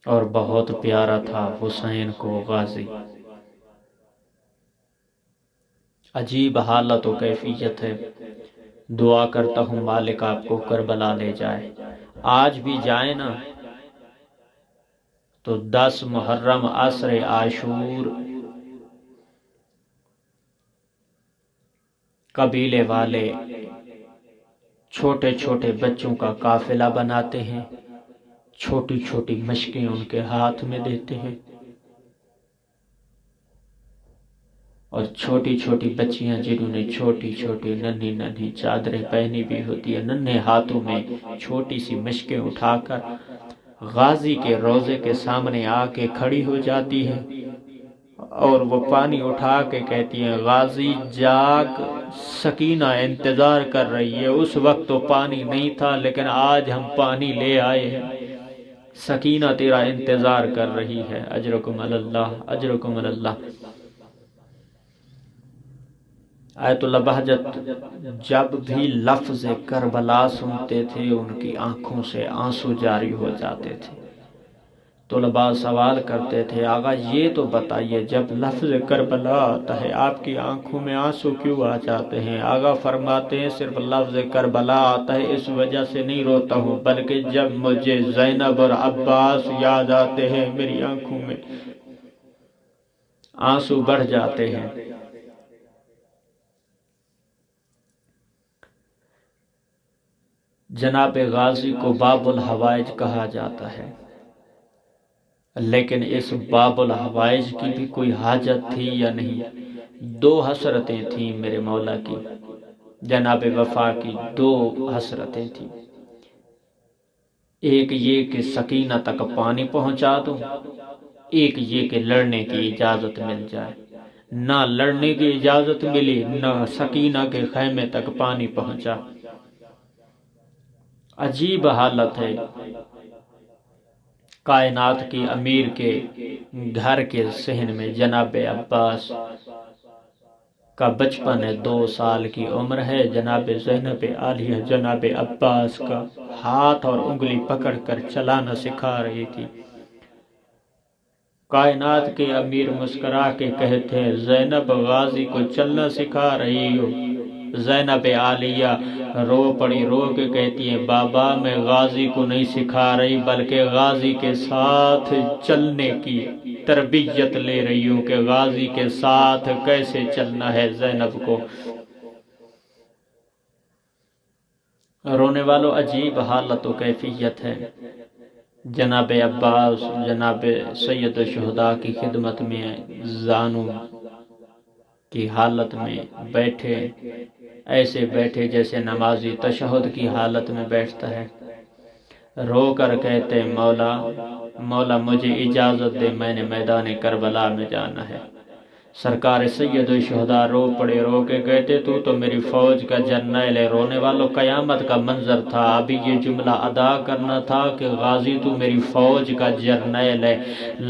اور بہت پیارا تھا حسین کو غازی۔ عجیب حالت و کیفیت ہے، دعا کرتا ہوں مالک آپ کو کربلا لے جائے۔ آج بھی جائے نا تو 10 محرم عصر عاشور قبیلے والے چھوٹے چھوٹے بچوں کا قافلہ بناتے ہیں، چھوٹی چھوٹی مشقیں ان کے ہاتھ میں دیتے ہیں، اور چھوٹی چھوٹی بچیاں جنہوں نے چھوٹی چھوٹی ننھی چادریں پہنی بھی ہوتی ہیں، ننھے ہاتھوں میں چھوٹی سی مشقیں اٹھا کر غازی کے روضے کے سامنے آ کے کھڑی ہو جاتی ہے، اور وہ پانی اٹھا کے کہتی ہیں غازی جاگ، سکینہ انتظار کر رہی ہے۔ اس وقت تو پانی نہیں تھا لیکن آج ہم پانی لے آئے ہیں، سکینہ تیرا انتظار کر رہی ہے، اجرکم اللہ، اجرکم اللہ۔ آیت اللہ بہجت جب بھی لفظ کربلا سنتے تھے ان کی آنکھوں سے آنسو جاری ہو جاتے تھے۔ طلباء سوال کرتے تھے آقا یہ تو بتائیے جب لفظ کربلا آتا ہے آپ کی آنکھوں میں آنسو کیوں آ جاتے ہیں؟ آقا فرماتے ہیں صرف لفظ کربلا آتا ہے اس وجہ سے نہیں روتا ہوں، بلکہ جب مجھے زینب اور عباس یاد آتے ہیں میری آنکھوں میں آنسو بڑھ جاتے ہیں۔ جناب غازی کو باب الحوائج کہا جاتا ہے، لیکن اس باب الحوائج کی بھی کوئی حاجت تھی یا نہیں؟ 2 حسرتیں تھیں میرے مولا کی، جناب وفا کی 2 حسرتیں تھیں۔ ایک یہ کہ سکینہ تک پانی پہنچا دوں، ایک یہ کہ لڑنے کی اجازت مل جائے۔ نہ لڑنے کی اجازت ملی، نہ سکینہ کے خیمے تک پانی پہنچا۔ عجیب حالت ہے، کائنات کی امیر کے گھر کے صحن میں جناب عباس کا بچپن ہے، 2 سال کی عمر ہے، جناب زینب عالیہ جناب عباس کا ہاتھ اور انگلی پکڑ کر چلانا سکھا رہی تھی۔ کائنات کے امیر مسکرا کے کہتے ہیں زینب غازی کو چلنا سکھا رہی ہو۔ زینب عالیہ رو پڑی، رو کے کہتی ہے بابا میں غازی کو نہیں سکھا رہی بلکہ غازی کے ساتھ چلنے کی تربیت لے رہی ہوں کہ غازی کے ساتھ کیسے چلنا ہے زینب کو۔ رونے والوں عجیب حالت و کیفیت ہے۔ جناب عباس جناب سید الشہداء کی خدمت میں زانوں کی حالت میں بیٹھے، ایسے بیٹھے جیسے نمازی تشہد کی حالت میں بیٹھتا ہے، رو کر کہتے مولا مولا مجھے اجازت دے، میں نے میدان کربلا میں جانا ہے۔ سرکار سید الشہداء رو پڑے، رو کے کہتے تو میری فوج کا جرنیل ہے۔ رونے والوں قیامت کا منظر تھا، ابھی یہ جملہ ادا کرنا تھا کہ غازی تو میری فوج کا جرنیل ہے،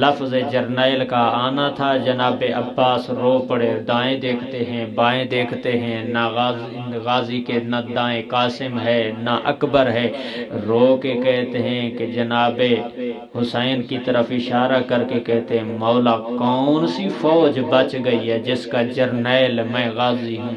لفظ جرنیل کا آنا تھا۔ جناب عباس رو پڑے، دائیں دیکھتے ہیں بائیں دیکھتے ہیں، نہ غازی کے نہ دائیں قاسم ہے نہ اکبر ہے، رو کے کہتے ہیں کہ جناب حسین کی طرف اشارہ کر کے کہتے ہیں مولا کون سی فوج بچ گئی ہے جس کا جرنیل میں غازی ہوں؟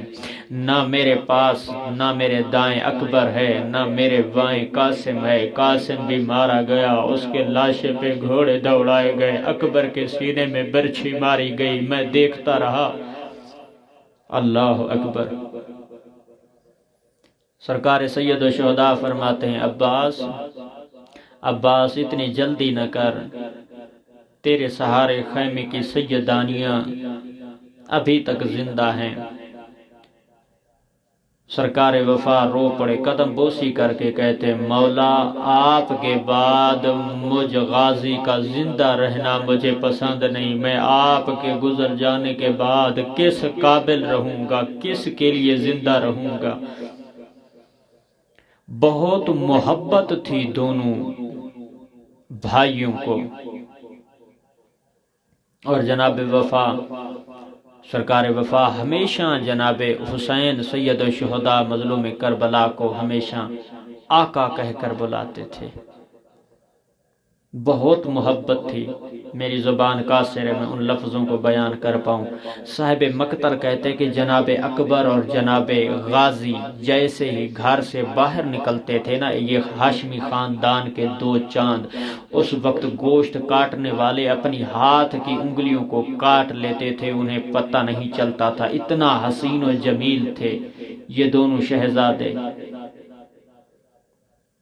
نہ میرے پاس نہ میرے دائیں اکبر ہے نہ میرے بائیں قاسم ہے، قاسم بھی مارا گیا، اس کے لاشے پہ گھوڑے دوڑائے گئے، اکبر کے سینے میں برچھی ماری گئی، میں دیکھتا رہا۔ اللہ اکبر۔ سرکار سید الشہداء فرماتے ہیں عباس اتنی جلدی نہ کر، تیرے سہارے خیمے کی سیدانیاں ابھی تک زندہ ہیں۔ سرکار وفا رو پڑے، قدم بوسی کر کے کہتے مولا آپ کے بعد مجھ غازی کا زندہ رہنا مجھے پسند نہیں، میں آپ کے گزر جانے کے بعد کس قابل رہوں گا، کس کے لیے زندہ رہوں گا۔ بہت محبت تھی دونوں بھائیوں کو، اور جناب وفا سرکار وفا ہمیشہ جناب حسین سید الشہداء مظلوم کربلا کو ہمیشہ آقا کہہ کر بلاتے تھے، بہت محبت تھی۔ میری زبان قاصر ہے میں ان لفظوں کو بیان کر پاؤں۔ صاحب مقتل کہتے کہ جناب اکبر اور جناب غازی جیسے ہی گھر سے باہر نکلتے تھے نا، یہ ہاشمی خاندان کے دو چاند، اس وقت گوشت کاٹنے والے اپنی ہاتھ کی انگلیوں کو کاٹ لیتے تھے، انہیں پتہ نہیں چلتا تھا، اتنا حسین و جمیل تھے یہ دونوں شہزادے۔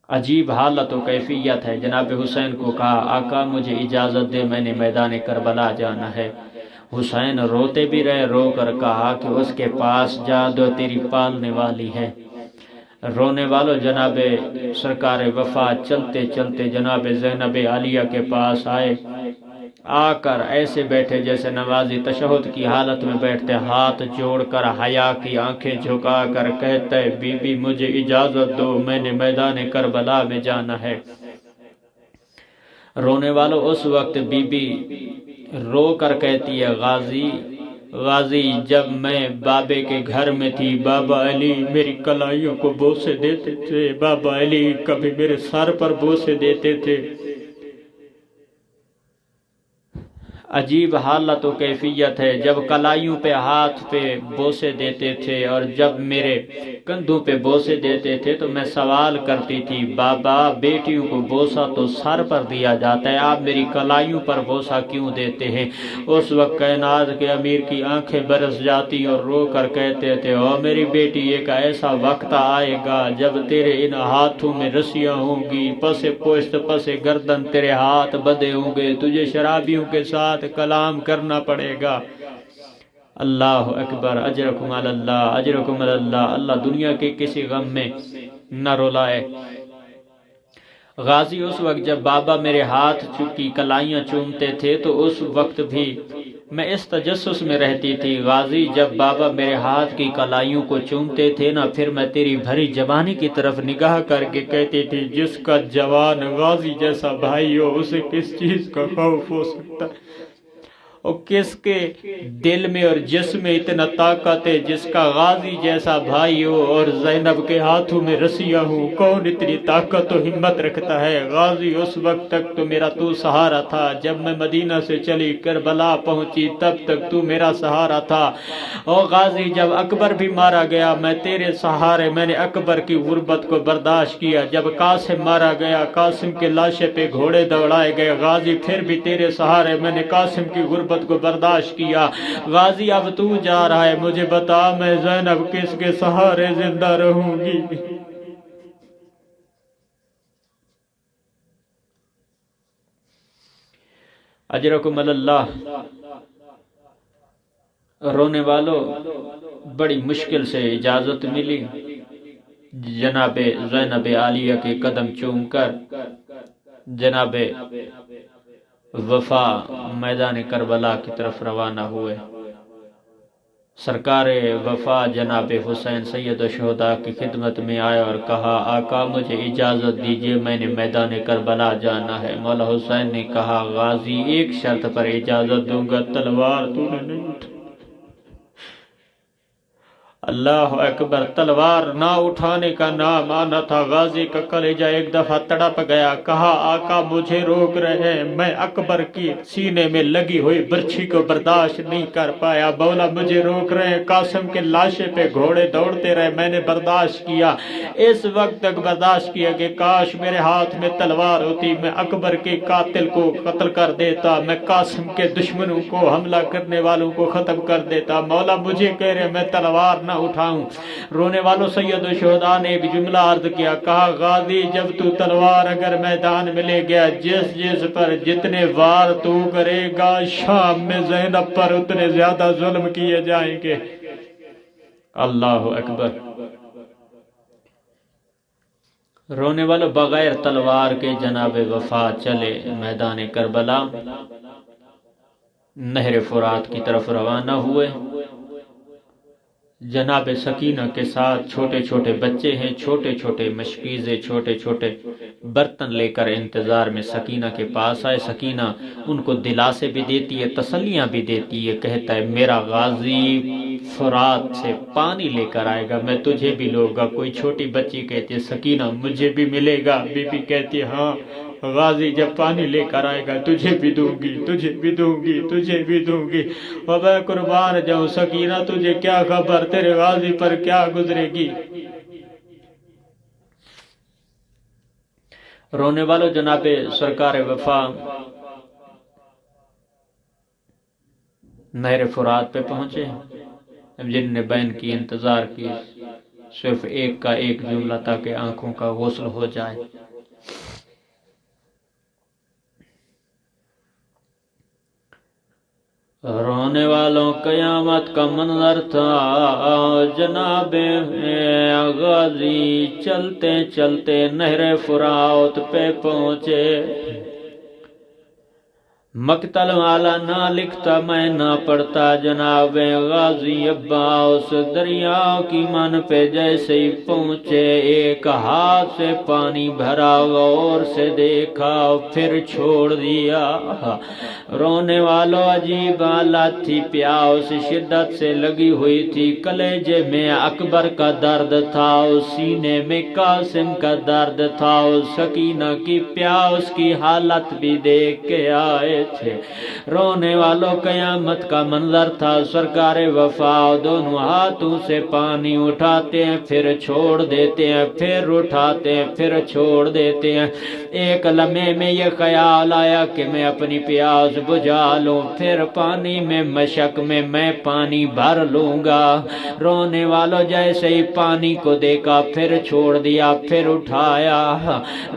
عجیب حالت و کیفیت ہے۔ جناب حسین کو کہا آقا مجھے اجازت دے، میں نے میدان کربلا جانا ہے۔ حسین روتے بھی رہے، رو کر کہا کہ اس کے پاس جا دو تیری پالنے والی ہے۔ رونے والوں جناب سرکار وفا چلتے چلتے جناب زینب عالیہ کے پاس آئے، آ کر ایسے بیٹھے جیسے نمازی تشہد کی حالت میں بیٹھتے، ہاتھ جوڑ کر حیا کی آنکھیں جھکا کر کہتے بی بی مجھے اجازت دو، میں نے میدان کربلا میں جانا ہے۔ رونے والوں اس وقت بی بی رو کر کہتی ہے غازی جب میں بابے کے گھر میں تھی بابا علی میری کلائیوں کو بوسے دیتے تھے، بابا علی کبھی میرے سر پر بوسے دیتے تھے۔ عجیب حالت و کیفیت ہے، جب کلائیوں پہ ہاتھ پہ بوسے دیتے تھے اور جب میرے کندھوں پہ بوسے دیتے تھے تو میں سوال کرتی تھی بابا بیٹیوں کو بوسا تو سر پر دیا جاتا ہے، آپ میری کلائیوں پر بوسا کیوں دیتے ہیں؟ اس وقت کائنات کے امیر کی آنکھیں برس جاتی اور رو کر کہتے تھے او میری بیٹی ایک ایسا وقت آئے گا جب تیرے ان ہاتھوں میں رسیاں ہوں گی، پس پوشت پس گردن تیرے ہاتھ بدے ہوں گے، تجھے شرابیوں کے ساتھ کلام کرنا پڑے گا۔ اللہ اکبر، اجرکم علی اللہ، اجرکم علی اللہ، اللہ دنیا کے کسی غم میں نہ رولائے۔ غازی اس وقت جب بابا میرے ہاتھ کی کلائیاں چومتے تھے تو اس وقت بھی میں اس تجسس میں رہتی تھی، غازی جب بابا میرے ہاتھ کی کلائیوں کو چومتے تھے نا پھر میں تیری بھری جوانی کی طرف نگاہ کر کے کہتی تھی جس کا جوان غازی جیسا بھائی ہو اسے کس چیز کا خوف ہو سکتا ہے؟ اور کس کے دل میں اور جسم میں اتنا طاقت ہے جس کا غازی جیسا بھائی ہو اور زینب کے ہاتھوں میں رسیاں ہوں؟ کون اتنی طاقت و ہمت رکھتا ہے؟ غازی اس وقت تک تو میرا تو سہارا تھا، جب میں مدینہ سے چلی کربلا پہنچی تب تک تو میرا سہارا تھا۔ اور غازی جب اکبر بھی مارا گیا میں تیرے سہارے، میں نے اکبر کی غربت کو برداشت کیا۔ جب قاسم مارا گیا، قاسم کے لاشے پہ گھوڑے دوڑائے گئے، غازی پھر بھی تیرے سہارے، میں نے قاسم کی غربت کو برداشت کیا۔ غازی اب تو جا رہا ہے، مجھے بتا میں زینب کس کے سہارے زندہ رہوں گی؟ اجرکم اللہ۔ رونے والوں، بڑی مشکل سے اجازت ملی جناب زینب عالیہ کے قدم چوم کر جناب وفا میدان کربلا کی طرف روانہ ہوئے۔ سرکار وفا جناب حسین سید الشہداء کی خدمت میں آیا اور کہا آقا مجھے اجازت دیجئے، میں نے میدان کربلا جانا ہے۔ مولا حسین نے کہا غازی ایک شرط پر اجازت دوں گا، تلوار تو نے نہیں اٹھا۔ اللہ اکبر، تلوار نہ اٹھانے کا نام آنا تھا۔ غازی کا کلیجہ ایک دفعہ تڑپ گیا، کہا آقا مجھے روک رہے ہیں، میں اکبر کی سینے میں لگی ہوئی برچھی کو برداشت نہیں کر پایا۔ مولا مجھے روک رہے ہیں، قاسم کے لاشے پہ گھوڑے دوڑتے رہے، میں نے برداشت کیا، اس وقت تک برداشت کیا کہ کاش میرے ہاتھ میں تلوار ہوتی، میں اکبر کے قاتل کو قتل کر دیتا، میں قاسم کے دشمنوں کو حملہ کرنے والوں کو ختم کر دیتا۔ مولا مجھے کہہ رہے میں تلوار نہ اٹھاؤں۔ رونے والوں سید الشہداء نے ایک جملہ عرض کیا، کہا غازی جب تو تلوار اگر میدان میں لے گیا، جس پر جتنے وار تو کرے گا شام میں زینب پر اتنے زیادہ ظلم کیے جائیں گے۔ اللہ اکبر۔ رونے والوں، بغیر تلوار کے جناب وفا چلے میدان کربلا، نہر فرات کی طرف روانہ ہوئے۔ جناب سکینہ کے ساتھ چھوٹے چھوٹے بچے ہیں، چھوٹے چھوٹے مشکیزیں، چھوٹے چھوٹے برتن لے کر انتظار میں سکینہ کے پاس آئے۔ سکینہ ان کو دلاسے بھی دیتی ہے، تسلیاں بھی دیتی ہے، کہتا ہے میرا غازی فرات سے پانی لے کر آئے گا، میں تجھے بھی لوں گا۔ کوئی چھوٹی بچی کہتی ہے سکینہ مجھے بھی ملے گا، بی بی کہتی ہے ہاں غازی جب پانی لے کر آئے گا تجھے بھی دوں گی، تجھے بھی دوں گی، تجھے بھی دوں گی۔ اور میں قربان جاؤں سکینہ، تجھے کیا خبر تیرے غازی پر کیا گزرے گی؟ رونے والوں، جناب سرکار وفا نہر فرات پہ پہنچے، جن نے بین کی انتظار کی صرف ایک کا ایک جملہ تاکہ آنکھوں کا غسل ہو جائے۔ رونے والوں، قیامت کا منظر تھا، جناب غازی چلتے چلتے نہر فرات پہ پہنچے۔ مقتل والا نہ لکھتا میں نہ پڑھتا، جناب غازی عباس دریا کی من پہ جیسے ہی پہنچے ایک ہاتھ سے پانی بھرا، غور سے دیکھا پھر چھوڑ دیا۔ رونے والوں، عجیب حالت تھی، پیاس شدت سے لگی ہوئی تھی، کلیجے میں اکبر کا درد تھا، سینے میں قاسم کا درد تھا، سکینہ کی پیاس کی حالت بھی دیکھ کے آئے تھے۔ رونے والوں، قیامت کا منظر تھا، سرکار وفا دونوں ہاتھوں سے پانی اٹھاتے ہیں پھر چھوڑ دیتے ہیں، پھر اٹھاتے ہیں پھر چھوڑ دیتے ہیں۔ ایک لمحے میں یہ خیال آیا کہ میں اپنی پیاس بجھا لوں، پھر پانی میں مشک میں پانی بھر لوں گا۔ رونے والوں، جیسے ہی پانی کو دیکھا پھر چھوڑ دیا پھر اٹھایا۔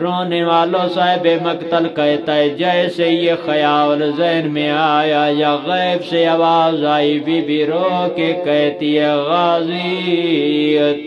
رونے والوں، صاحب مقتل کہتا ہے جیسے یہ خیال ذہن میں آیا یا غیب سے آواز آئی، بی بی رو کے کہتی ہے غازی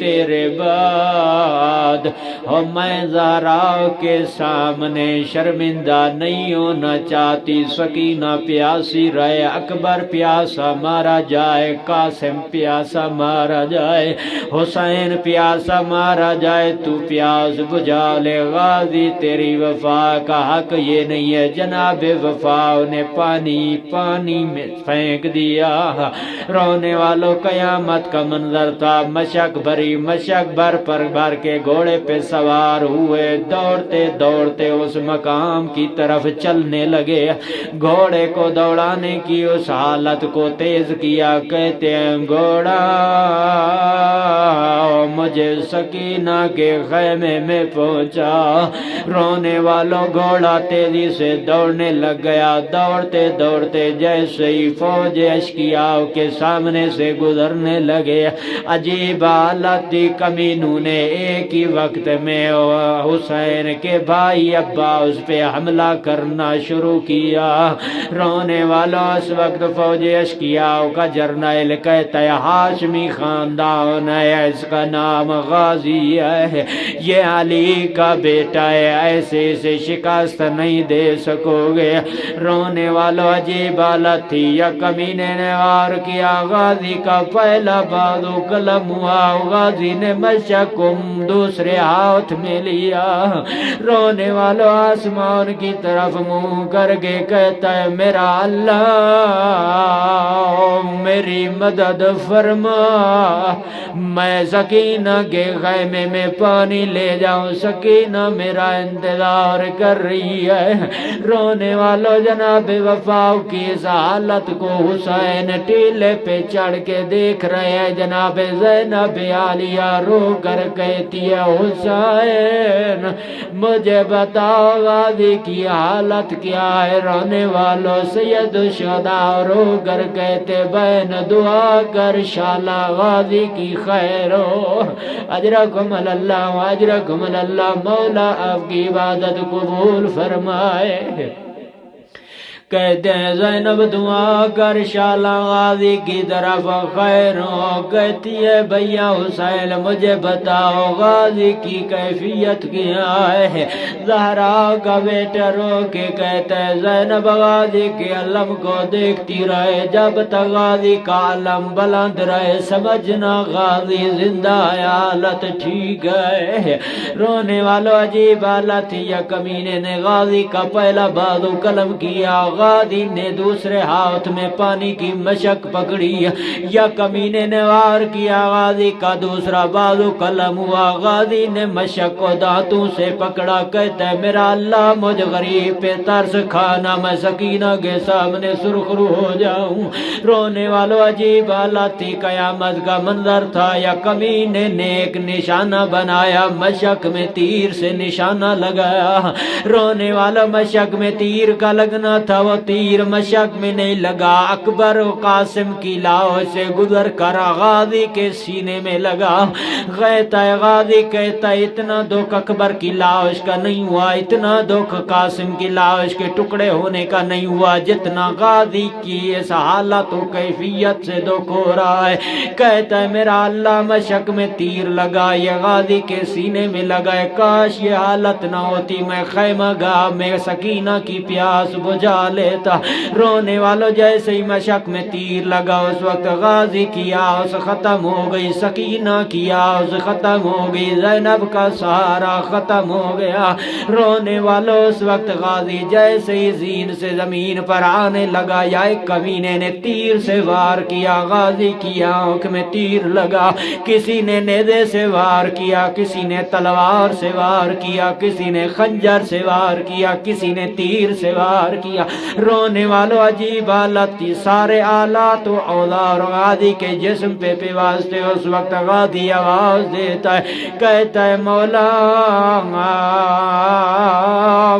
تیرے بعد اور میں زہرا کے سامنے شرمندہ نہیں ہونا چاہتی۔ سکینہ پیاسی رہے، اکبر پیاسا مارا جائے، قاسم پیاسا مارا جائے، حسین پیاسا مارا جائے، تو پیاس بجھا لے۔ غازی تیری وفا کا حق یہ نہیں ہے، جناب وفا ہواؤں نے پانی میں پھینک دیا۔ رونے والوں قیامت کا منظر تھا، مشک بھر کے گھوڑے پہ سوار ہوئے، دوڑتے دوڑتے اس مقام کی طرف چلنے لگے۔ گھوڑے کو دوڑانے کی اس حالت کو تیز کیا، کہتے ہیں گھوڑا مجھے سکینہ کے خیمے میں پہنچا۔ رونے والوں گھوڑا تیزی سے دوڑنے لگ گیا، دوڑتے دوڑتے جیسے ہی فوج اشقیاء کے سامنے سے گزرنے لگے، عجیب حالت تھی، کمینوں نے ایک ہی وقت میں حسین کے بھائی عباس پہ حملہ کرنا شروع کیا۔ رونے والوں اس وقت فوج اشقیاء کا جرنیل کہتا ہے ہاشمی خاندان ہے، اس کا نام غازی ہے، یہ علی کا بیٹا ہے، ایسے اسے شکست نہیں دے سکو گے۔ رونے والوں عجیب حالت تھی، یا کمینے نے وار کیا، غازی کا پہلا بازو قلم ہوا، غازی نے مشکم دوسرے ہاتھ میں لیا۔ رونے والوں آسمان کی طرف منہ کر کے کہتا ہے میرا اللہ میری مدد فرما، میں سکینہ کے خیمے میں پانی لے جاؤں، سکینہ میرا انتظار کر رہی ہے۔ رونے والوں جناب وفا کی اس حالت کو حسین ٹیلے پہ چڑھ کے دیکھ رہے ہیں۔ جناب زینب عالیہ رو کر کہتی ہے حسین مجھے بتاؤ غازی کی حالت کیا ہے؟ رونے والوں سید الشہداء رو کر کہتے بہن دعا کر شالا غازی کی خیر ہو، اجرکم اللہ اجرکم اللہ، مولا آپ کی عبادت قبول فرمائے۔ کہتے ہیں زینب دعا کر شالا غازی کی طرف خیر ہو۔ کہتی ہے بھیا حسین مجھے بتاؤ غازی کی کیفیت کیا ہے؟ زہرا کا بیٹا رو کے کہتا ہے زینب غازی کے علم کو دیکھتی رہے، جب تک غازی کا علم بلند رہے سمجھنا غازی زندہ ہے، حالت ٹھیک ہے۔ رونے والوں عجیب حالت، یا کمینے نے غازی کا پہلا بازو قلم کیا، غازی نے دوسرے ہاتھ میں پانی کی مشک پکڑی، یا کمینے نے وار کیا، غازی کا دوسرا بازو قلم ہوا، غازی نے مشک کو دانتوں سے پکڑا، کہتا ہے میرا اللہ مجھ غریب پہ ترس کھانا، میں سکینہ کے سامنے سرخرو ہو جاؤں۔ رونے والوں عجیب حالت تھی، قیامت کا منظر تھا، یا کمینے نے ایک نشانہ بنایا، مشک میں تیر سے نشانہ لگایا۔ رونے والوں مشک میں تیر کا لگنا تھا، وہ تیر مشک میں نہیں لگا، اکبر و قاسم کی لاؤ سے گزر کر غازی کے سینے میں لگا۔ کہتا ہے غازی کہتا ہے اتنا دکھ اکبر کی لاش کا نہیں ہوا، اتنا دکھ قاسم کی لاش کے ٹکڑے ہونے کا نہیں ہوا، جتنا غازی کی اس حالت و کیفیت سے دکھ ہو رہا ہے۔ کہتا ہے میرا اللہ مشک میں تیر لگا، یہ غازی کے سینے میں لگا ہے، کاش یہ حالت نہ ہوتی، میں خیمہ گاہ میں سکینہ کی پیاس بجھا لیتا۔ رونے والوں جیسے ہی مشک میں تیر لگا اس وقت غازی کی آس ختم ہو گئی، سکینہ کی آس ختم ہو گئی، زینب کا سہارا ختم ہو گیا۔ رونے والوں اس وقت غازی جیسے ہی زین سے زمین پر آنے لگا، یا ایک کمینے نے تیر سے وار کیا، غازی کی آنکھ میں تیر لگا، کسی نے نیزے سے وار کیا، کسی نے تلوار سے وار کیا، کسی نے خنجر سے وار کیا، کسی نے تیر سے وار کیا۔ رونے والوں عجیب حالت تھی، سارے آلات و اوزار غازی کے جسم پہ پیواستے۔ اس وقت غازی آواز دیتا ہے، کہتا ہے مولا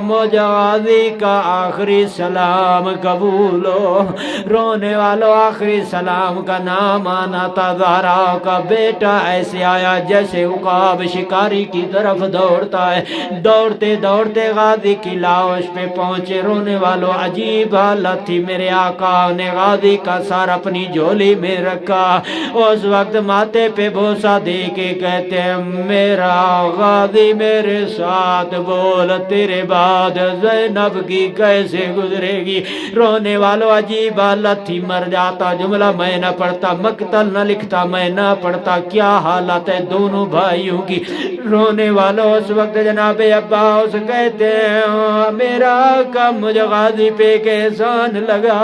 مجھ غازی کا آخری سلام قبول ہو۔ رونے والوں آخری سلام کا نام آنا تھا، زہرا کا بیٹا ایسے آیا جیسے عقاب شکاری کی طرف دوڑتا ہے، دوڑتے دوڑتے غازی کی لاش پہ پہنچے۔ رونے والوں عجیب حالت تھی، میرے آقا نے غازی کا سر اپنی جھولی میں رکھا، اس وقت ماتھے پہ بوسہ دے کے کہتے ہیں میرا غازی میرے ساتھ بول، تیرے بعد موت زینب کی کیسے گزرے گی؟ رونے والوں عجیب حالت تھی، مر جاتا جملہ میں نہ پڑھتا، مقتل نہ لکھتا میں نہ پڑھتا، کیا حالت ہے دونوں بھائیوں کی۔ رونے والوں اس وقت جناب عباس کہتے ہیں میرا آقا مجھے غازی پہ کے احسان لگا۔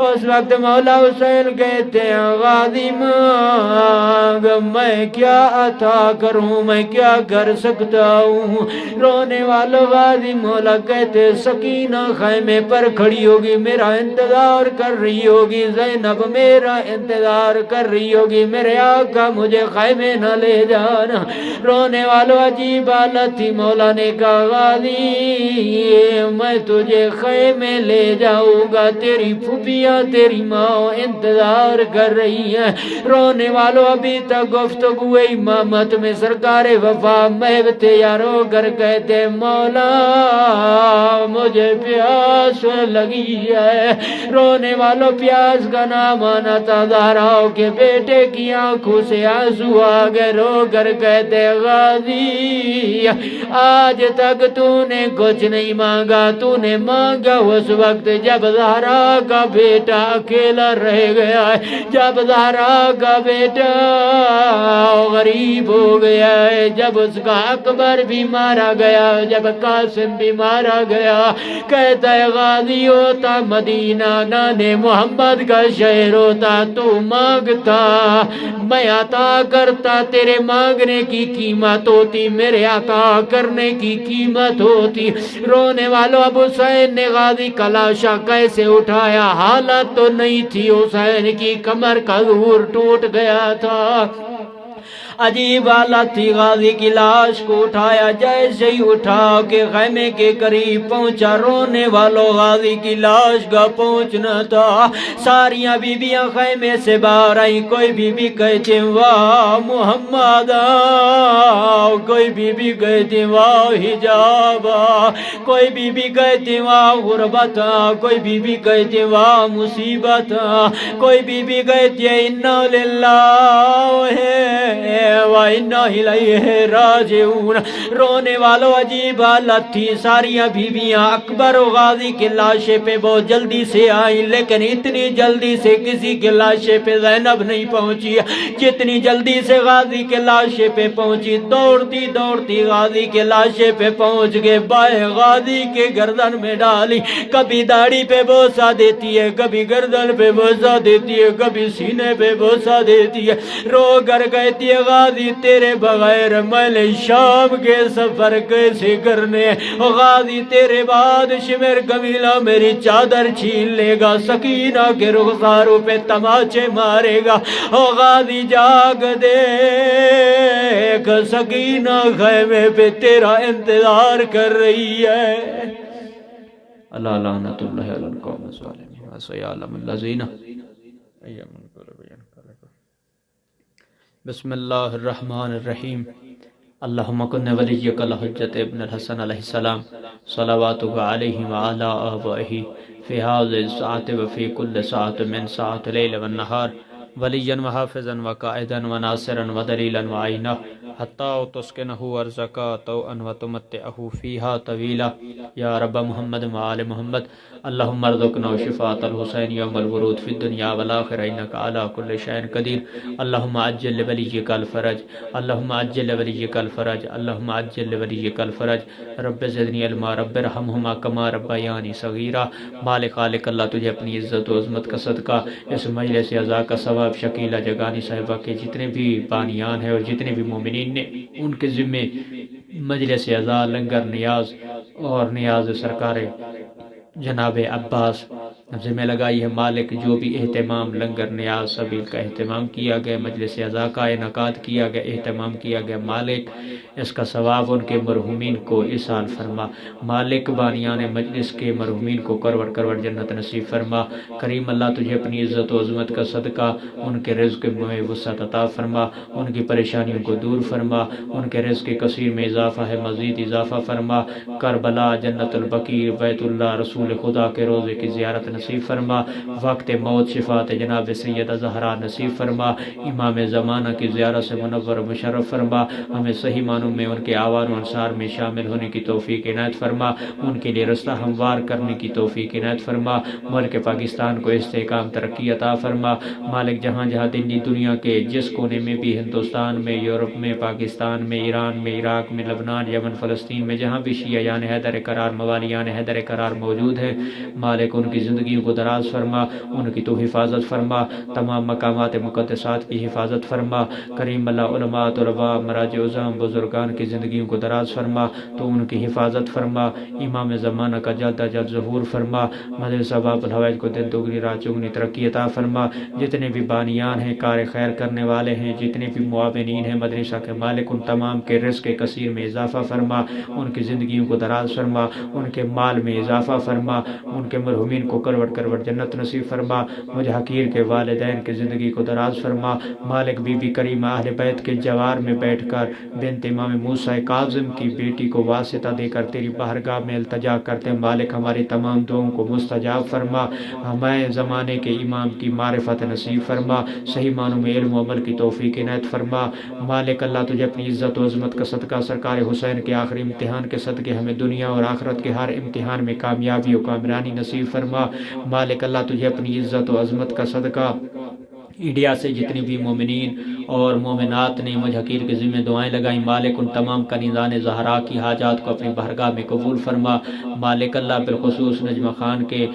اس وقت مولا حسین کہتے ہیں غازی مانگ، میں کیا عطا کروں، میں کیا کر سکتا ہوں؟ رونے والوں غازی مولا کہتے سکینہ خیمے پر کھڑی ہوگی، میرا انتظار کر رہی ہوگی، زینب میرا انتظار کر رہی ہوگی، میرے آقا مجھے خیمے نہ لے جانا۔ رونے والوں عجیب حالت تھی، مولا نے کہا غازی میں تجھے خیمے لے جاؤں گا، تیری پھوپھیاں تیری ماں انتظار کر رہی ہیں۔ رونے والوں ابھی تک گفتگو امامت میں سرکار وفا محب تیار ہو کر کہتے مولا مجھے پیاس لگی ہے۔ رونے والوں پیاس کا نام آنا تھا، زہراؤ کے بیٹے کی آنکھوں سے آنسو آ گئے، رو کر کہتے غازی آج تک تو نے کچھ نہیں مانگا، تو نے مانگا اس وقت جب زہرا کا بیٹا اکیلا رہ گیا ہے، جب زہرا کا بیٹا غریب ہو گیا ہے، جب اس کا اکبر بھی مارا گیا، جب قاسم بھی مارا گیا۔ کہتا ہے غازی ہوتا مدینہ نانے محمد کا شہر ہوتا، تو مانگتا میں عطا کرتا، تیرے مانگنے کی قیمت ہوتی، میرے عطا کرنے کی قیمت ہوتی۔ رونے والوں ابو حسین نے غازی کا لاشا کیسے اٹھایا؟ حالت تو نہیں تھی حسین کی، کمر کا زور ٹوٹ گیا تھا، عجیب حالت تھی۔ غازی کی لاش کو اٹھایا، جیسے ہی اٹھا کے خیمے کے قریب پہنچا، رونے والوں غازی کی لاش کا پہنچنا تھا، ساریاں بیویاں خیمے سے باہر آئیں، کوئی بی بی کہتے واہ محمد، کوئی بی بی کہتے واہ حجاب، کوئی بی بی کہتے واہ غربت، کوئی بی بی کہتے واہ مصیبت، کوئی بی بی کہتے انا للہ وَإِنَّا إِلَيْهِ راجعون۔ رونے والوں عجیب حالت تھی، ساریاں بیویاں اکبر و غازی کے لاشے پہ بہت جلدی سے آئیں، لیکن اتنی جلدی سے کسی کے لاشے پہ زینب نہیں پہنچی جتنی جلدی سے غازی کے لاشے پہ پہنچی۔ دوڑتی دوڑتی غازی کے لاشے پہ پہنچ گئے، بائیں غازی کے گردن میں ڈالی، کبھی داڑھی پہ بوسہ دیتی ہے، کبھی گردن پہ بوسہ دیتی ہے، کبھی سینے پہ بوسہ دیتی ہے، رو کر کہتی ہے غازی تیرے بغیر میں نے شام کے سفر کیسے کرنے، غازی تیرے بعد شمر قبیلہ میری چادر چھین لے گا، سکینہ کے رخساروں پہ تماچے مارے گا، غازی جاگ دیکھ سکینہ خیمے پہ تیرا انتظار کر رہی ہے۔ اللہ لعنت اللہ علی القوم الظالمین وسيعلم الذین بسم اللہ الرحمن الرحیم۔ اللہم کن ولیک الحجت ابن الحسن علیہ السلام صلواتک علیہ وعلی آبائہ فی هذه الساعة وفی کل ساعة من ساعة اللیل والنہار ولیا وحافظا وقائدا وناصرا ودلیلا وعینا حتی تسکنہ ارضک طوعا وتمتعہ فیہا طویلا یا رب محمد وآل محمد۔ اللہم ارزقنا شفاعة الحسین یوم الورود فی الدنیا والآخرہ انک علی کل شیء قدیر۔ اللہم عجل لولیک الفرج، اللہم عجل لولیک الفرج، اللہم عجل لولیک الفرج۔ رب زدنی علما، رب ارحمہما کما ربیانی صغیرا۔ مالک خالق اللہ تجھے اپنی عزت و عظمت کا صدقہ اس مجلس عزا کا ثواب شکیلہ جگانی صاحبہ کے جتنے بھی بانیان ہیں اور جتنے بھی مومنین نے ان کے ذمے مجلس عزا لنگر نیاز اور نیاز سرکار جناب عباس ذمہ لگائی ہے، مالک جو بھی اہتمام لنگر نیاز سبیل کا اہتمام کیا گیا، مجلس عزا کا انعقاد کیا گیا، اہتمام کیا گیا، مالک اس کا ثواب ان کے مرحومین کو احسان فرما، مالک بانیان مجلس کے مرحومین کو کروڑ کروڑ جنت نصیب فرما۔ کریم اللہ تجھے اپنی عزت و عظمت کا صدقہ ان کے رزق میں وسعت عطا فرما، ان کی پریشانیوں کو دور فرما، ان کے رزق کثیر میں اضافہ ہے مزید اضافہ فرما، کربلا، جنت البقیع، بیت اللہ، رسول خدا کے روزے کی زیارت نصیب نصیب فرما، وقت موت شفاعت جناب سیدہ زہرا نصیب فرما، امام زمانہ کی زیارت سے منور و مشرف فرما، ہمیں صحیح معنوں میں ان کے آوان و انصار میں شامل ہونے کی توفیق عنایت فرما، ان کے لیے رستہ ہموار کرنے کی توفیق عنایت فرما، ملک پاکستان کو استحکام ترقی عطا فرما، مالک جہاں جہاں دنیا کے جس کونے میں بھی، ہندوستان میں، یورپ میں، پاکستان میں، ایران میں، عراق میں، لبنان، یمن، فلسطین میں، جہاں بھی شیعیان حیدر قرار، موالیان حیدر قرار موجود ہیں، مالک ان کی زندگیوں کو دراز فرما، ان کی تو حفاظت فرما، تمام مقامات مقدسات کی حفاظت فرما، کریم اللہ علماء، طلباء، مراجع عظام، بزرگان کی زندگیوں کو دراز فرما، تو ان کی حفاظت فرما، امام زمانہ کا جلد از جلد ظہور فرما، مدرسہ باب الحوائج کو دن دوگنی رات چوگنی ترقی عطا فرما، جتنے بھی بانیان ہیں، کار خیر کرنے والے ہیں، جتنے بھی معاونین ہیں مدرسہ کے مالک، ان تمام کے رزق کثیر میں اضافہ فرما، ان کی زندگیوں کو دراز فرما، ان کے مال میں اضافہ فرما، ان کے مرحومین کو کروٹ کروٹ جنت نصیب فرما، مجھ حقیر کے والدین کی زندگی کو دراز فرما، مالک بی بی کریمہ اہل بیت کے جوار میں بیٹھ کر بنت امام موسیٰ کاظم کی بیٹی کو واسطہ دے کر تیری بارگاہ میں التجا کرتے، مالک ہماری تمام دعاؤں کو مستجاب فرما، ہمیں زمانے کے امام کی معرفت نصیب فرما، صحیح معنوں میں علم و عمل کی توفیق عنایت فرما، مالک اللہ تجھے اپنی عزت و عظمت کا صدقہ سرکار حسین کے آخری امتحان کے صدقے ہمیں دنیا اور آخرت کے ہر امتحان میں کامیابی و کامرانی نصیب فرما، مالک اللہ تجھے اپنی عزت و عظمت کا صدقہ انڈیا سے جتنی بھی مومنین اور مومنات نے مجھ حقیر کے ذمہ دعائیں لگائیں، مالک ان تمام کنیزان زہرا کی حاجات کو اپنی بارگاہ میں قبول فرما، مالک اللہ بالخصوص نجمہ خان کے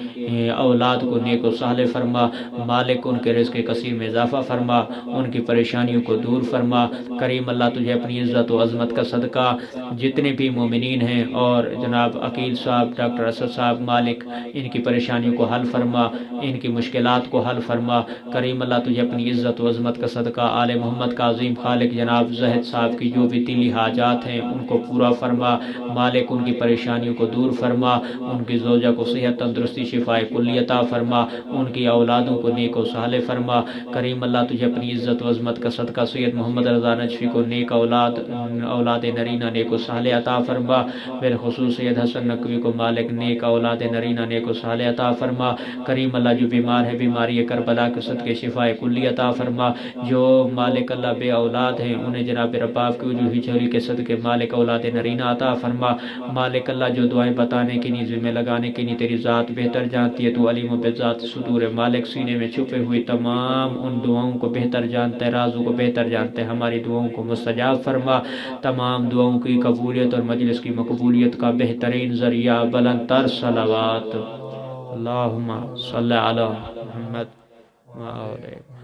اولاد کو نیک و صالح فرما، مالک ان کے رزق کثیر میں اضافہ فرما، ان کی پریشانیوں کو دور فرما، کریم اللہ تجھے اپنی عزت و عظمت کا صدقہ جتنے بھی مومنین ہیں اور جناب عقیل صاحب، ڈاکٹر اسد صاحب، مالک ان کی پریشانیوں کو حل فرما، ان کی مشکلات کو حل فرما، کریم اللہ تجھے اپنی عزت و عظمت کا صدقہ آل محمد کا عظیم خالق جناب زہد صاحب کی جو بھی دلی حاجات ہیں ان کو پورا فرما، مالک ان کی پریشانیوں کو دور فرما، ان کی زوجہ کو صحت تندرستی شفائے کلی عطا فرما، ان کی اولادوں کو نیک و صالح فرما، کریم اللہ تجھے اپنی عزت و عظمت کا صدقہ سید محمد رضا نجفی کو نیک اولاد نرینہ نیک و صالح عطا فرما، بالخصوص سید حسن نقوی کو مالک نیک اولاد نرینہ نیک و صالح عطا فرما، کریم اللہ جو بیمار ہے بیماری کربلا کے صدقے شفائے کلی عطا فرما، جو مالک اللہ بے اولاد ہیں انہیں جناب رباب کی وجوہی جھولی کے صدقے مالک اولاد نرینہ عطا فرما، مالک اللہ جو دعائیں بتانے کی نہیں ذمہ لگانے کی نہیں تیری ذات بہتر جانتی ہے، تو علیم و بذات صدور مالک سینے میں چھپے ہوئی تمام ان دعاؤں کو بہتر جانتا ہے، رازوں کو بہتر جانتے ہیں، ہماری دعاؤں کو مستجاب فرما، تمام دعاؤں کی قبولیت اور مجلس کی مقبولیت کا بہترین ذریعہ بلند تر صلوات، اللہم صلی علی محمد وآلہ